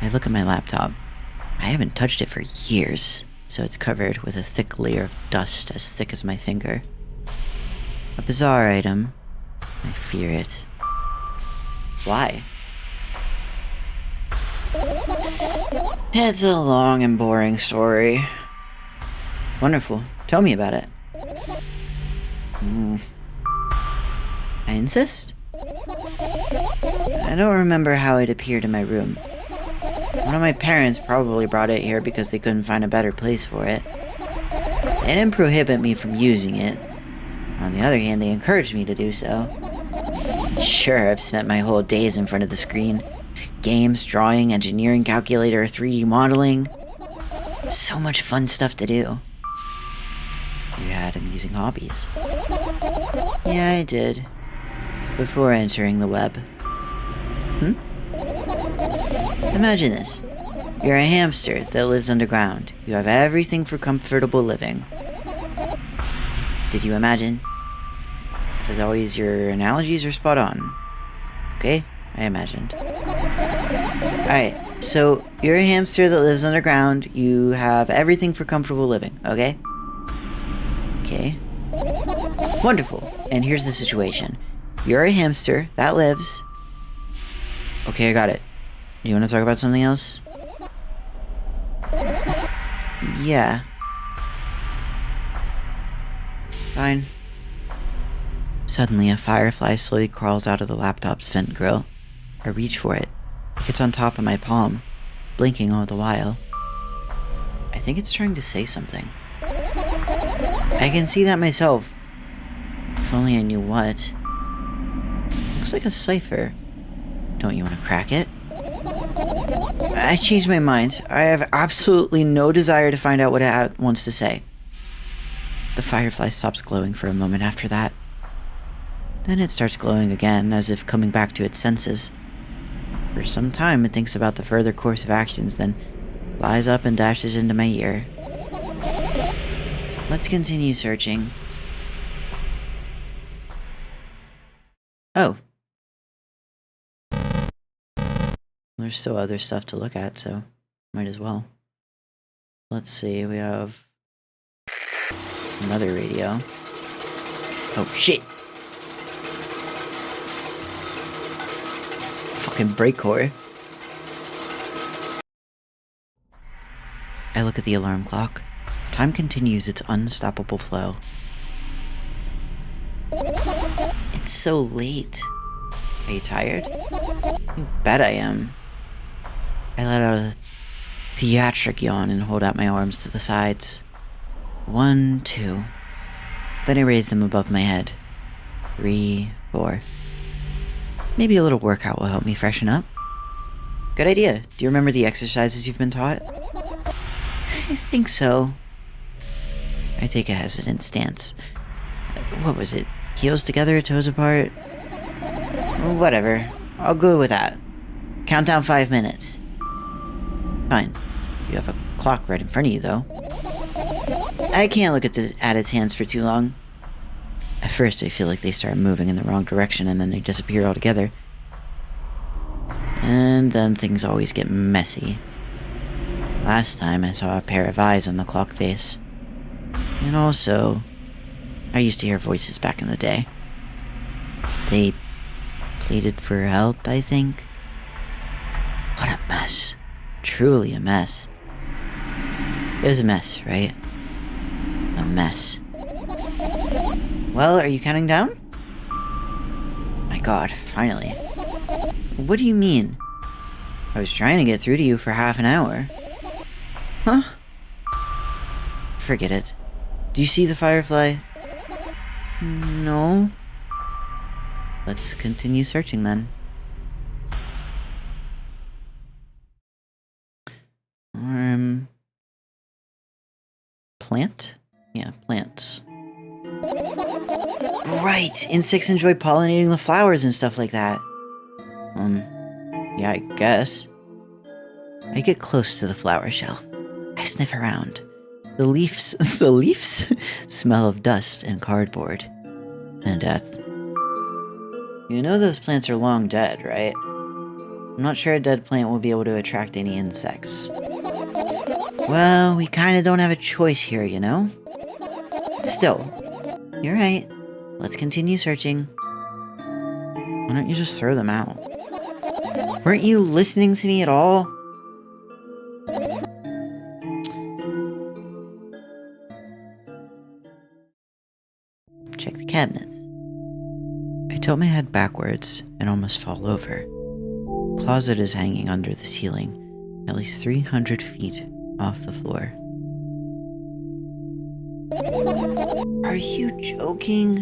[SPEAKER 1] I look at my laptop. I haven't touched it for years, so it's covered with a thick layer of dust as thick as my finger. A bizarre item. I fear it. Why? It's a long and boring story. Wonderful. Tell me about it. I insist? I don't remember how it appeared in my room. One of my parents probably brought it here because they couldn't find a better place for it. They didn't prohibit me from using it. On the other hand, they encouraged me to do so. Sure, I've spent my whole days in front of the screen. Games, drawing, engineering, calculator, 3D modeling. So much fun stuff to do. You had amusing hobbies. Yeah, I did. before entering the web. Imagine this. You're a hamster that lives underground. You have everything for comfortable living. Did you imagine? As always, your analogies are spot on. Okay, I imagined. Alright, so you're a hamster that lives underground. You have everything for comfortable living, okay? Okay. Wonderful. And here's the situation. You're a hamster that lives... Okay, I got it. Do you want to talk about something else? Yeah. Fine. Suddenly, a firefly slowly crawls out of the laptop's vent grill. I reach for it. It gets on top of my palm, blinking all the while. I think it's trying to say something. I can see that myself. If only I knew what. Looks like a cipher. Don't you want to crack it? I changed my mind. I have absolutely no desire to find out what it wants to say. The firefly stops glowing for a moment after that. Then it starts glowing again, as if coming back to its senses. For some time, it thinks about the further course of actions, then flies up and dashes into my ear. Let's continue searching. Oh. There's still other stuff to look at, so might as well. Let's see, we have another radio. Oh shit! Fucking brake core. I look at the alarm clock. Time continues its unstoppable flow. It's so late. Are you tired? You bet I am. I let out a theatric yawn and hold out my arms to the sides. 1, 2. Then I raise them above my head. 3, 4. Maybe a little workout will help me freshen up. Good idea. Do you remember the exercises you've been taught? I think so. I take a hesitant stance. What was it? Heels together, toes apart? Whatever. I'll go with that. Count down 5 minutes. Fine. You have a clock right in front of you, though. I can't look at its hands for too long. At first, I feel like they start moving in the wrong direction and then they disappear altogether. And then things always get messy. Last time, I saw a pair of eyes on the clock face. And also, I used to hear voices back in the day. They pleaded for help, I think. What a mess. Truly a mess. It was a mess, right? A mess. Well, are you counting down? My god, finally. What do you mean? I was trying to get through to you for half an hour. Huh? Forget it. Do you see the firefly? No. Let's continue searching then. Plant? Yeah, plants. Right! Insects enjoy pollinating the flowers and stuff like that. Yeah, I guess. I get close to the flower shelf. I sniff around. The leaves smell of dust and cardboard. And death. You know those plants are long dead, right? I'm not sure a dead plant will be able to attract any insects. Well, we kinda don't have a choice here, you know? Still, you're right. Let's continue searching. Why don't you just throw them out? Weren't you listening to me at all? Check the cabinets. I tilt my head backwards and almost fall over. The closet is hanging under the ceiling, at least 300 feet off the floor. Are you joking?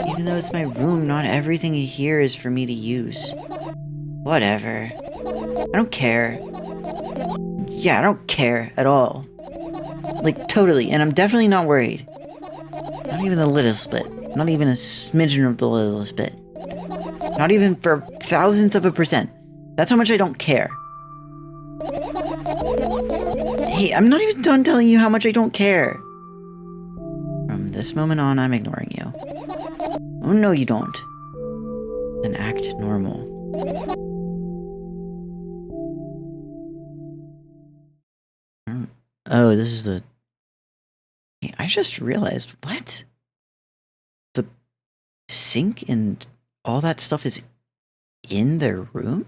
[SPEAKER 1] Even though it's my room, not everything here is for me to use. Whatever. I don't care. Yeah, I don't care at all. Like, totally, and I'm definitely not worried. Not even the littlest bit. Not even a smidgen of the littlest bit. Not even for a thousandth of a percent. That's how much I don't care. Hey, I'm not even done telling you how much I don't care. From this moment on, I'm ignoring you. Oh, no, you don't. Then act normal. Oh, this is the... I just realized, what? The sink and all that stuff is in their room?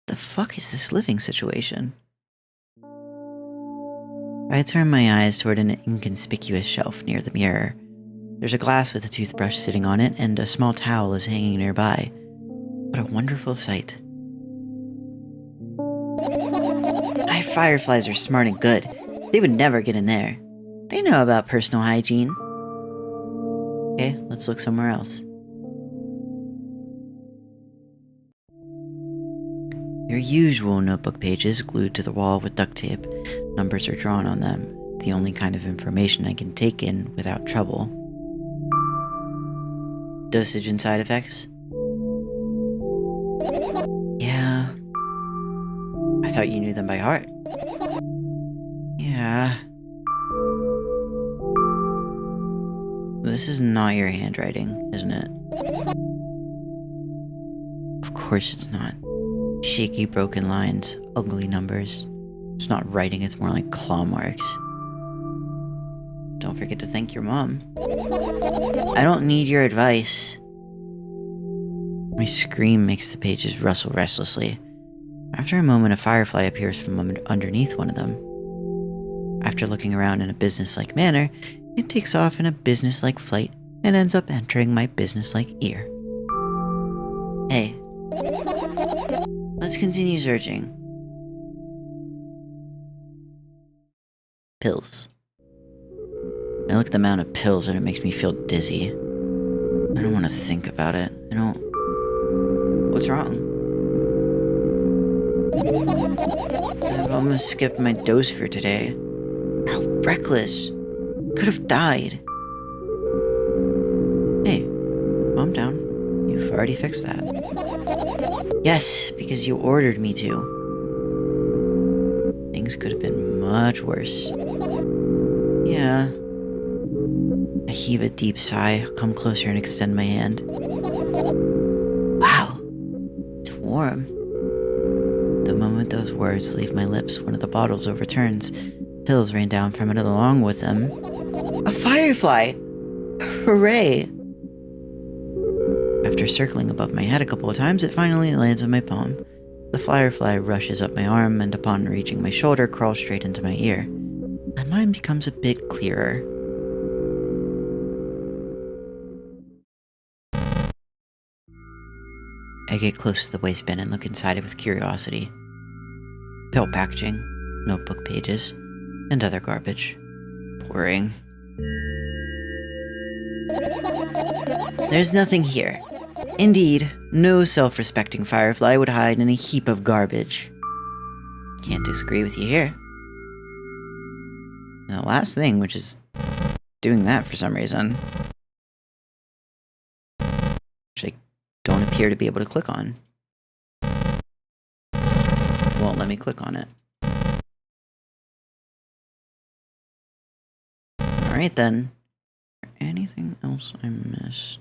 [SPEAKER 1] The fuck is this living situation? I turn my eyes toward an inconspicuous shelf near the mirror. There's a glass with a toothbrush sitting on it, and a small towel is hanging nearby. What a wonderful sight. Fireflies are smart and good. They would never get in there. They know about personal hygiene. Okay, let's look somewhere else. Your usual notebook pages glued to the wall with duct tape. Numbers are drawn on them. The only kind of information I can take in without trouble. Dosage and side effects? Yeah. I thought you knew them by heart. Yeah. This is not your handwriting, isn't it? Of course it's not. Shaky, broken lines, ugly numbers. It's not writing, it's more like claw marks. Don't forget to thank your mom. I don't need your advice. My scream makes the pages rustle restlessly. After a moment, a firefly appears from underneath one of them. After looking around in a businesslike manner, it takes off in a businesslike flight and ends up entering my businesslike ear. Hey. Let's continue searching. Pills. I look at the amount of pills and it makes me feel dizzy. I don't want to think about it. What's wrong? I've almost skipped my dose for today. How reckless. Could have died. Hey, calm down. You've already fixed that. Yes, because you ordered me to. Things could have been much worse. Yeah. I heave a deep sigh, come closer and extend my hand. Wow, it's warm. The moment those words leave my lips, one of the bottles overturns. Pills rain down from it along with them. A firefly! Hooray! After circling above my head a couple of times, it finally lands on my palm. The firefly rushes up my arm and upon reaching my shoulder, crawls straight into my ear. My mind becomes a bit clearer. I get close to the waistband and look inside it with curiosity. Pill packaging, notebook pages, and other garbage. Boring. There's nothing here. Indeed, no self-respecting firefly would hide in a heap of garbage. Can't disagree with you here. And the last thing, which is doing that for some reason, which I don't appear to be able to click on. Won't let me click on it. Alright then. Is there anything else I missed?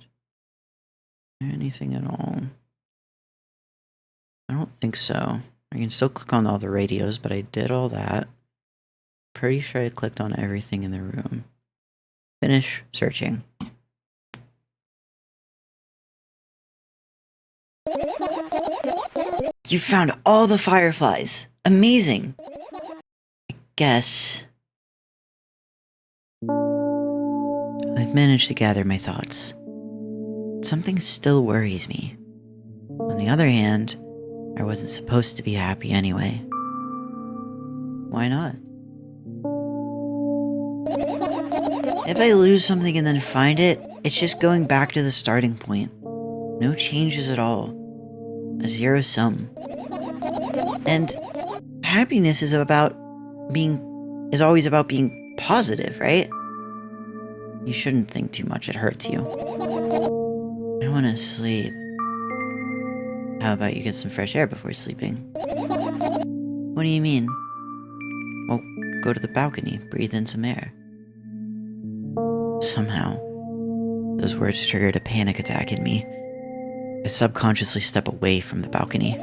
[SPEAKER 1] Anything at all? I don't think so. I can still click on all the radios, but I did all that. Pretty sure I clicked on everything in the room. Finish searching. You found all the fireflies. Amazing. I guess I've managed to gather my thoughts. Something still worries me. On the other hand, I wasn't supposed to be happy anyway. Why not? If I lose something and then find it, it's just going back to the starting point. No changes at all. A zero sum. And happiness is always about being positive, right? You shouldn't think too much, it hurts you. I want to sleep. How about you get some fresh air before sleeping? What do you mean? Well, go to the balcony, breathe in some air. Somehow, those words triggered a panic attack in me. I subconsciously step away from the balcony.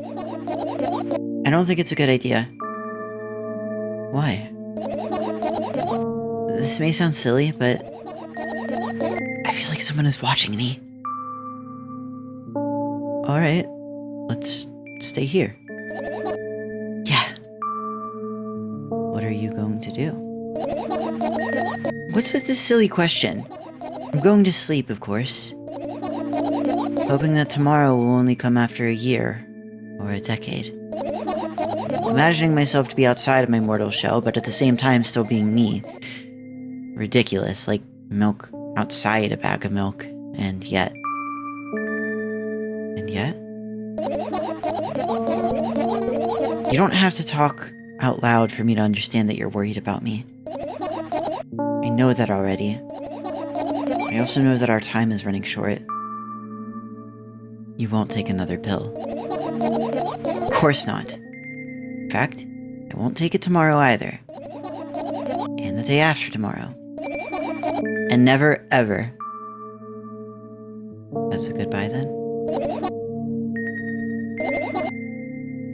[SPEAKER 1] I don't think it's a good idea. Why? This may sound silly, but I feel like someone is watching me. Alright, let's stay here. Yeah. What are you going to do? What's with this silly question? I'm going to sleep, of course. Hoping that tomorrow will only come after a year, or a decade. Imagining myself to be outside of my mortal shell, but at the same time still being me. Ridiculous, like milk outside a bag of milk, and yet... And yet? You don't have to talk out loud for me to understand that you're worried about me. I know that already. I also know that our time is running short. You won't take another pill. Of course not. In fact, I won't take it tomorrow either. And the day after tomorrow. And never, ever. That's a goodbye then?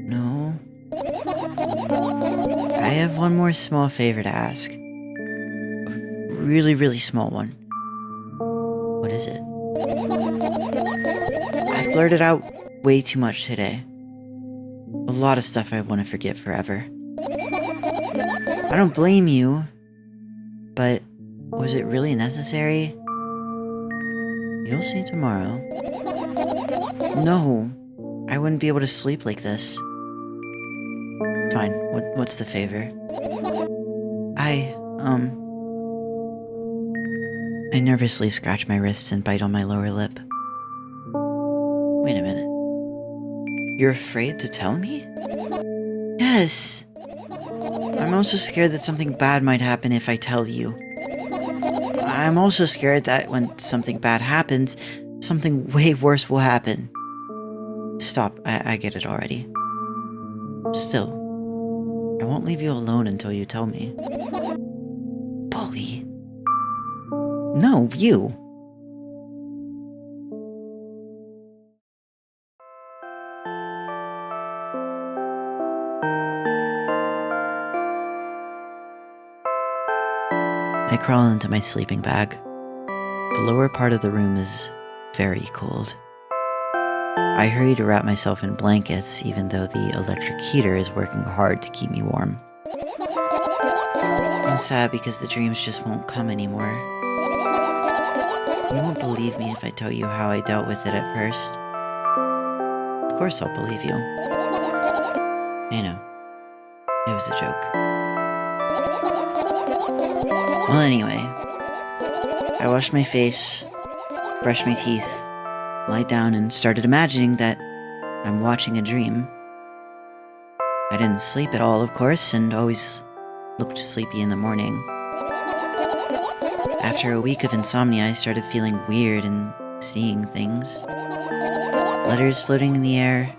[SPEAKER 1] No. I have one more small favor to ask. A really, really small one. What is it? I've blurted out way too much today. A lot of stuff I want to forget forever. I don't blame you, but was it really necessary? You'll see tomorrow. No, I wouldn't be able to sleep like this. Fine, what's the favor? I nervously scratch my wrists and bite on my lower lip. Wait a minute. You're afraid to tell me? Yes. I'm also scared that something bad might happen if I tell you. I'm also scared that when something bad happens, something way worse will happen. Stop, I get it already. Still, I won't leave you alone until you tell me. Bully. No, you. I crawl into my sleeping bag. The lower part of the room is very cold. I hurry to wrap myself in blankets, even though the electric heater is working hard to keep me warm. I'm sad because the dreams just won't come anymore. You won't believe me if I tell you how I dealt with it at first. Of course I'll believe you. I know. It was a joke. Well, anyway, I washed my face, brushed my teeth, lied down, and started imagining that I'm watching a dream. I didn't sleep at all, of course, and always looked sleepy in the morning. After a week of insomnia, I started feeling weird and seeing things. Letters floating in the air,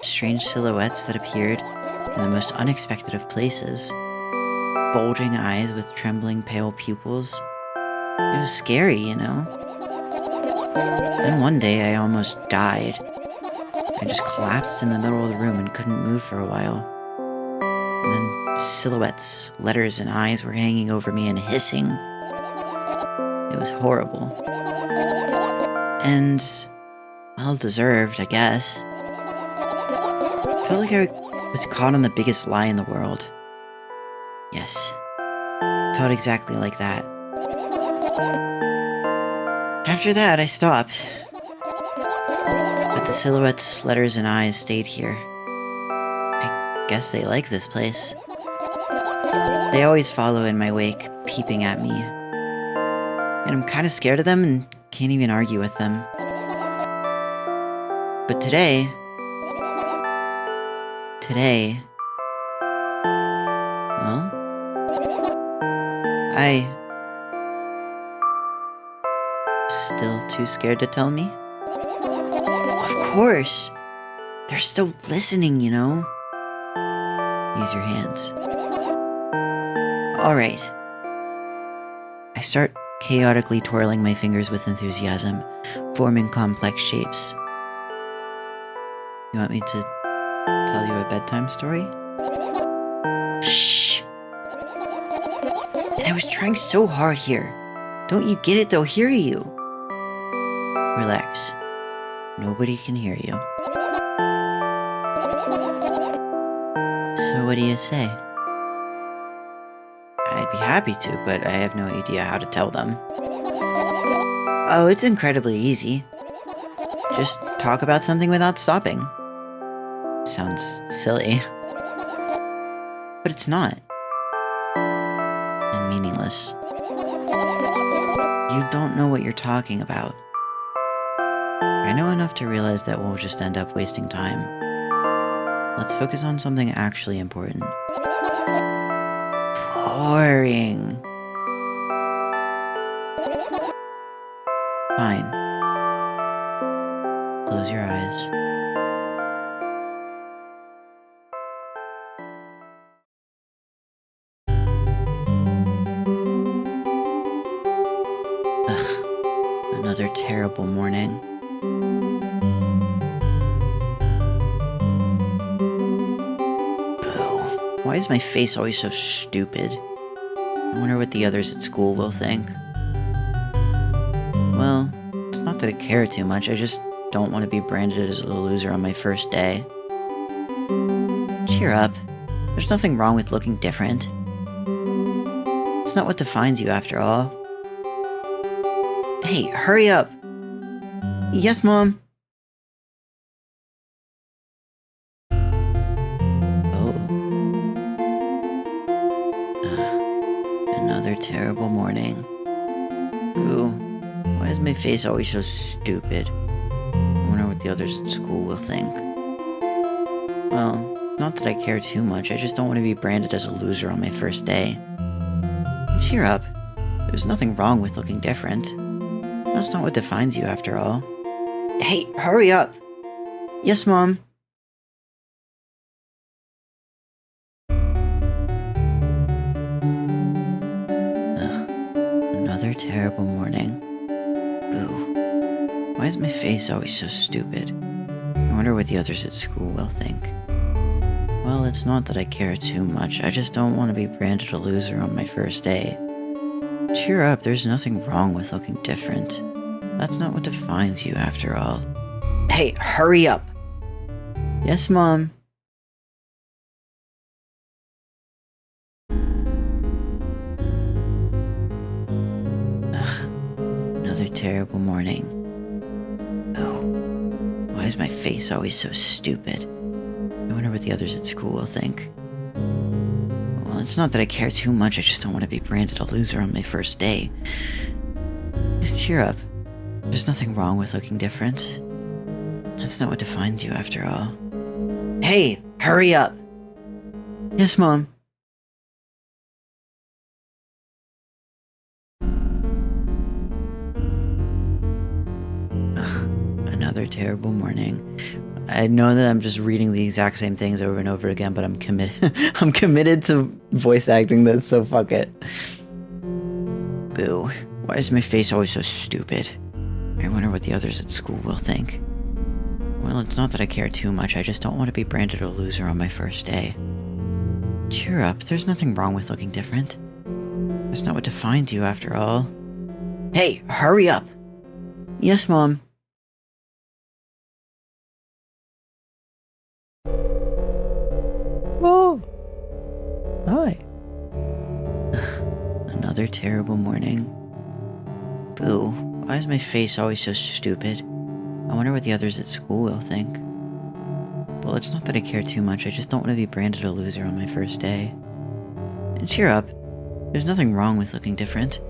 [SPEAKER 1] strange silhouettes that appeared in the most unexpected of places. Bulging eyes with trembling pale pupils. It was scary, you know? Then one day I almost died. I just collapsed in the middle of the room and couldn't move for a while. And then silhouettes, letters, and eyes were hanging over me and hissing. It was horrible. And well deserved, I guess. Felt like I was caught on the biggest lie in the world. Yes. Felt exactly like that. After that, I stopped. But the silhouettes, letters, and eyes stayed here. I guess they like this place. They always follow in my wake, peeping at me. And I'm kinda scared of them and can't even argue with them. But today... Well... Still too scared to tell me? Of course. They're still listening, you know? Use your hands. Alright. I start chaotically twirling my fingers with enthusiasm, forming complex shapes. You want me to tell you a bedtime story? Shh! And I was trying so hard here. Don't you get it? They'll hear you. Relax. Nobody can hear you. So what do you say? I'd be happy to, but I have no idea how to tell them. Oh, it's incredibly easy. Just talk about something without stopping. Sounds silly. But it's not. And meaningless. You don't know what you're talking about. I know enough to realize that we'll just end up wasting time. Let's focus on something actually important. Boring. Fine. Close your eyes. Ugh. Another terrible morning. Why is my face always so stupid? I wonder what the others at school will think. Well, it's not that I care too much, I just don't want to be branded as a loser on my first day. Cheer up. There's nothing wrong with looking different. It's not what defines you after all. Hey, hurry up! Yes, Mom? Another terrible morning. Ooh, why is my face always so stupid? I wonder what the others at school will think. Well, not that I care too much, I just don't want to be branded as a loser on my first day. Cheer up. There's nothing wrong with looking different. That's not what defines you after all. Hey, hurry up! Yes, Mom? Another terrible morning. Boo. Why is my face always so stupid? I wonder what the others at school will think. Well, it's not that I care too much, I just don't want to be branded a loser on my first day. Cheer up, there's nothing wrong with looking different. That's not what defines you after all. Hey, hurry up! Yes, Mom? Another terrible morning. Oh, why is my face always so stupid? I wonder what the others at school will think. Well, it's not that I care too much, I just don't want to be branded a loser on my first day. Cheer up. There's nothing wrong with looking different. That's not what defines you after all. Hey, hurry up! Yes, Mom? Another terrible morning. I know that I'm just reading the exact same things over and over again, but I'm committed. I'm committed to voice acting this, so fuck it. Boo. Why is my face always so stupid? I wonder what the others at school will think. Well, it's not that I care too much, I just don't want to be branded a loser on my first day. Cheer up, there's nothing wrong with looking different. That's not what defines you after all. Hey, hurry up! Yes, Mom? Oh! Hi. Another terrible morning. Boo, why is my face always so stupid? I wonder what the others at school will think. Well, it's not that I care too much, I just don't want to be branded a loser on my first day. And cheer up, there's nothing wrong with looking different.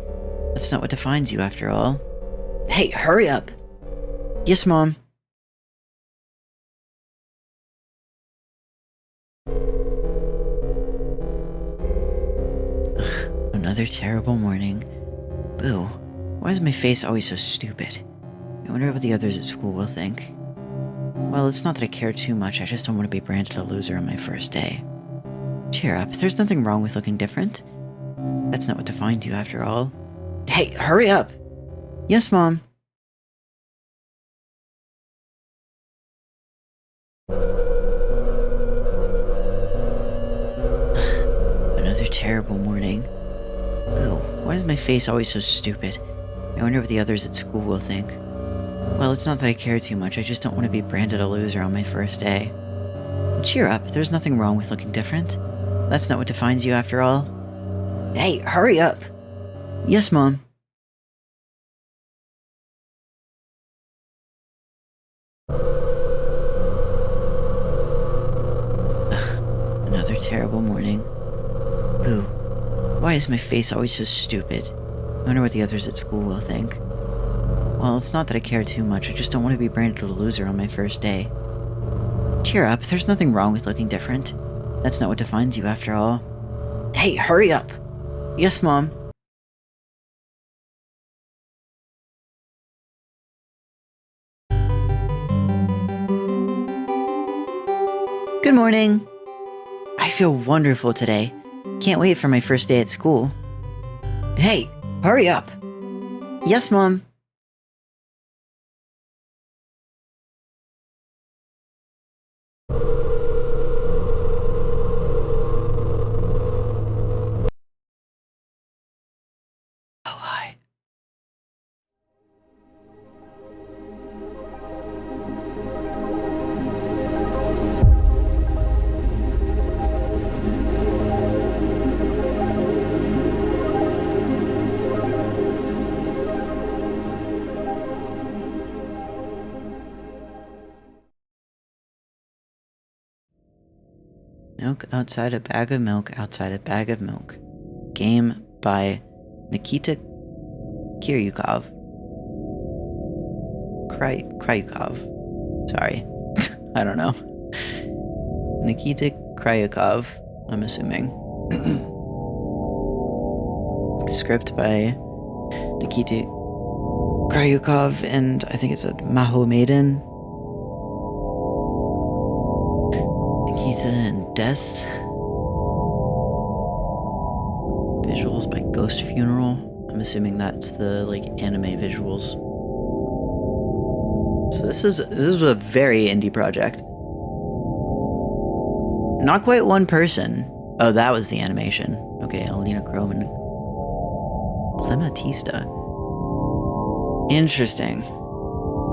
[SPEAKER 1] That's not what defines you after all. Hey, hurry up! Yes, Mom? Another terrible morning. Boo, why is my face always so stupid? I wonder what the others at school will think. Well, it's not that I care too much, I just don't want to be branded a loser on my first day. Cheer up, there's nothing wrong with looking different. That's not what defines you after all. Hey, hurry up! Yes, Mom. Another terrible morning. Boo, why is my face always so stupid? I wonder what the others at school will think. Well, it's not that I care too much, I just don't want to be branded a loser on my first day. Cheer up, there's nothing wrong with looking different. That's not what defines you after all. Hey, hurry up! Yes, Mom. Ugh, another terrible morning. Boo, why is my face always so stupid? I wonder what the others at school will think. Well, it's not that I care too much, I just don't want to be branded a loser on my first day. Cheer up, there's nothing wrong with looking different. That's not what defines you after all. Hey, hurry up! Yes, Mom. Good morning! I feel wonderful today. Can't wait for my first day at school. Hey, hurry up! Yes, Mom. Oh, hi. Milk outside a bag of milk outside a bag of milk. Game by Nikita Kryukov. Kryukov. Sorry. I don't know. Nikita Kryukov, I'm assuming. Script by Nikita Kryukov, and I think it's a Mahomedan. Nikita and Death. Visuals by Ghost Funeral. I'm assuming that's the anime visuals. So this was a very indie project. Not quite one person. Oh, that was the animation. Okay, Alina Croman. Clematista. Interesting.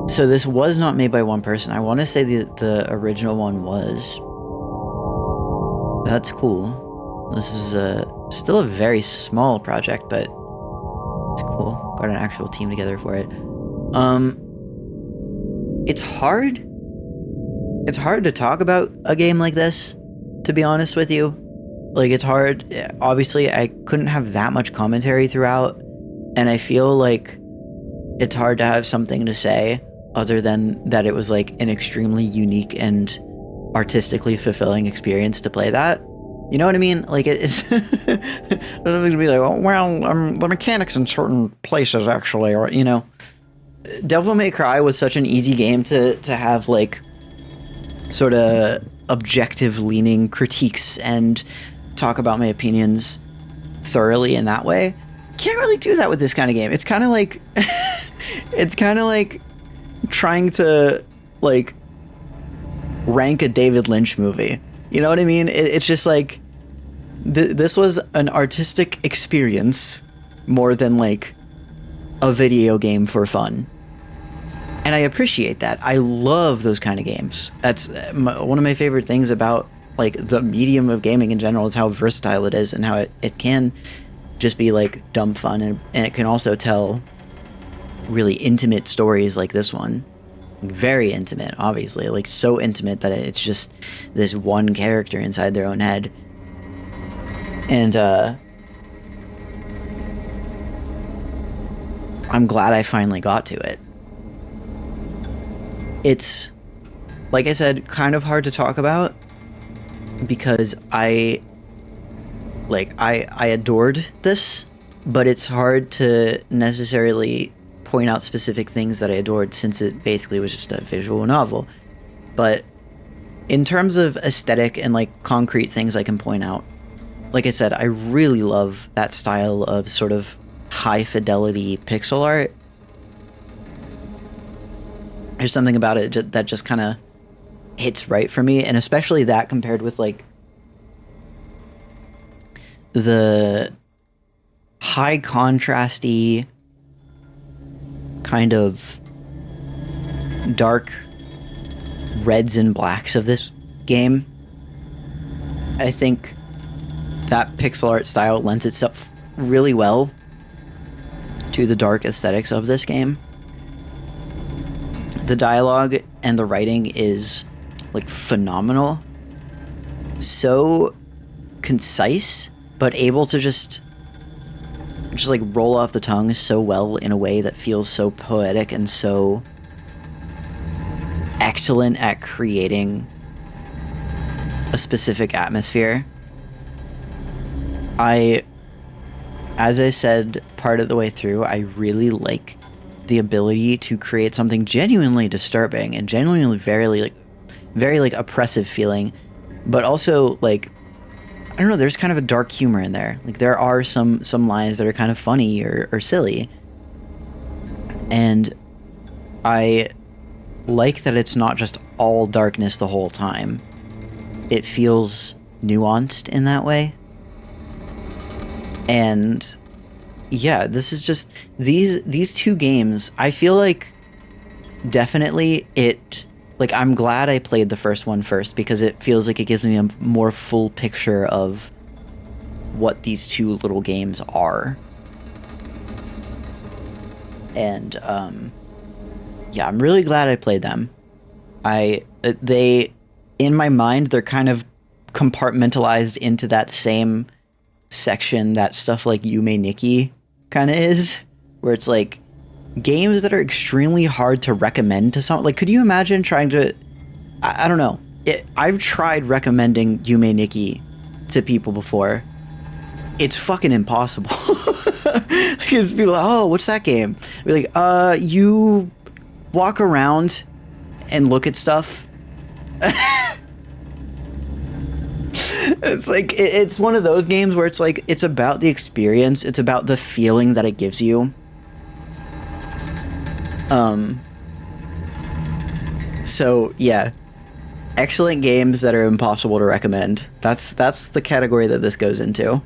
[SPEAKER 1] So this was not made by one person. I want to say the original one was. That's cool. This was still a very small project, but it's cool. Got an actual team together for it. It's hard. It's hard to talk about a game like this, to be honest with you. It's hard. Obviously, I couldn't have that much commentary throughout, and I feel like it's hard to have something to say other than that it was an extremely unique and artistically fulfilling experience to play that. You know what I mean? It's I don't know, to be the mechanics in certain places actually, or Devil May Cry was such an easy game to have sort of objective leaning critiques and talk about my opinions thoroughly in that way. Can't really do that with this kind of game. It's kind of like it's kind of like trying to rank a David Lynch movie. You know what I mean? It's just this was an artistic experience more than a video game for fun. And I appreciate that. I love those kind of games. That's one of my favorite things about the medium of gaming in general is how versatile it is and how it can just be dumb fun, and it can also tell really intimate stories like this one. Very intimate, obviously, so intimate that it's just this one character inside their own head. And I'm glad I finally got to it. It's, like I said, kind of hard to talk about because I adored this, but it's hard to necessarily point out specific things that I adored since it basically was just a visual novel. But in terms of aesthetic and like concrete things I can point out, like I said, I really love that style of sort of high fidelity pixel art. There's something about it that just kind of hits right for me, and especially that compared with like the high contrasty kind of dark reds and blacks of this game. I think that pixel art style lends itself really well to the dark aesthetics of this game. The dialogue and the writing is like phenomenal. So concise, but able to just like roll off the tongue so well in a way that feels so poetic and so excellent at creating a specific atmosphere. As I said part of the way through, I really like the ability to create something genuinely disturbing and genuinely very oppressive feeling, but also like, I don't know, there's kind of a dark humor in there. Like there are some lines that are kind of funny or silly. And I like that it's not just all darkness the whole time. It feels nuanced in that way. And yeah, this is just these two games, I feel like definitely like I'm glad I played the first one first, because it feels like it gives me a more full picture of what these two little games are. And yeah, I'm really glad I played them. They in my mind, they're kind of compartmentalized into that same section that stuff like Yume Nikki kind of is, where it's like games that are extremely hard to recommend to someone. Like, could you imagine trying to, I don't know, I've tried recommending Yume Nikki to people before. It's fucking impossible. Because people are like, oh, what's that game? We're like, you walk around and look at stuff. It's like, it's one of those games where it's like, it's about the experience. It's about the feeling that it gives you. So yeah, excellent games that are impossible to recommend. That's the category that this goes into.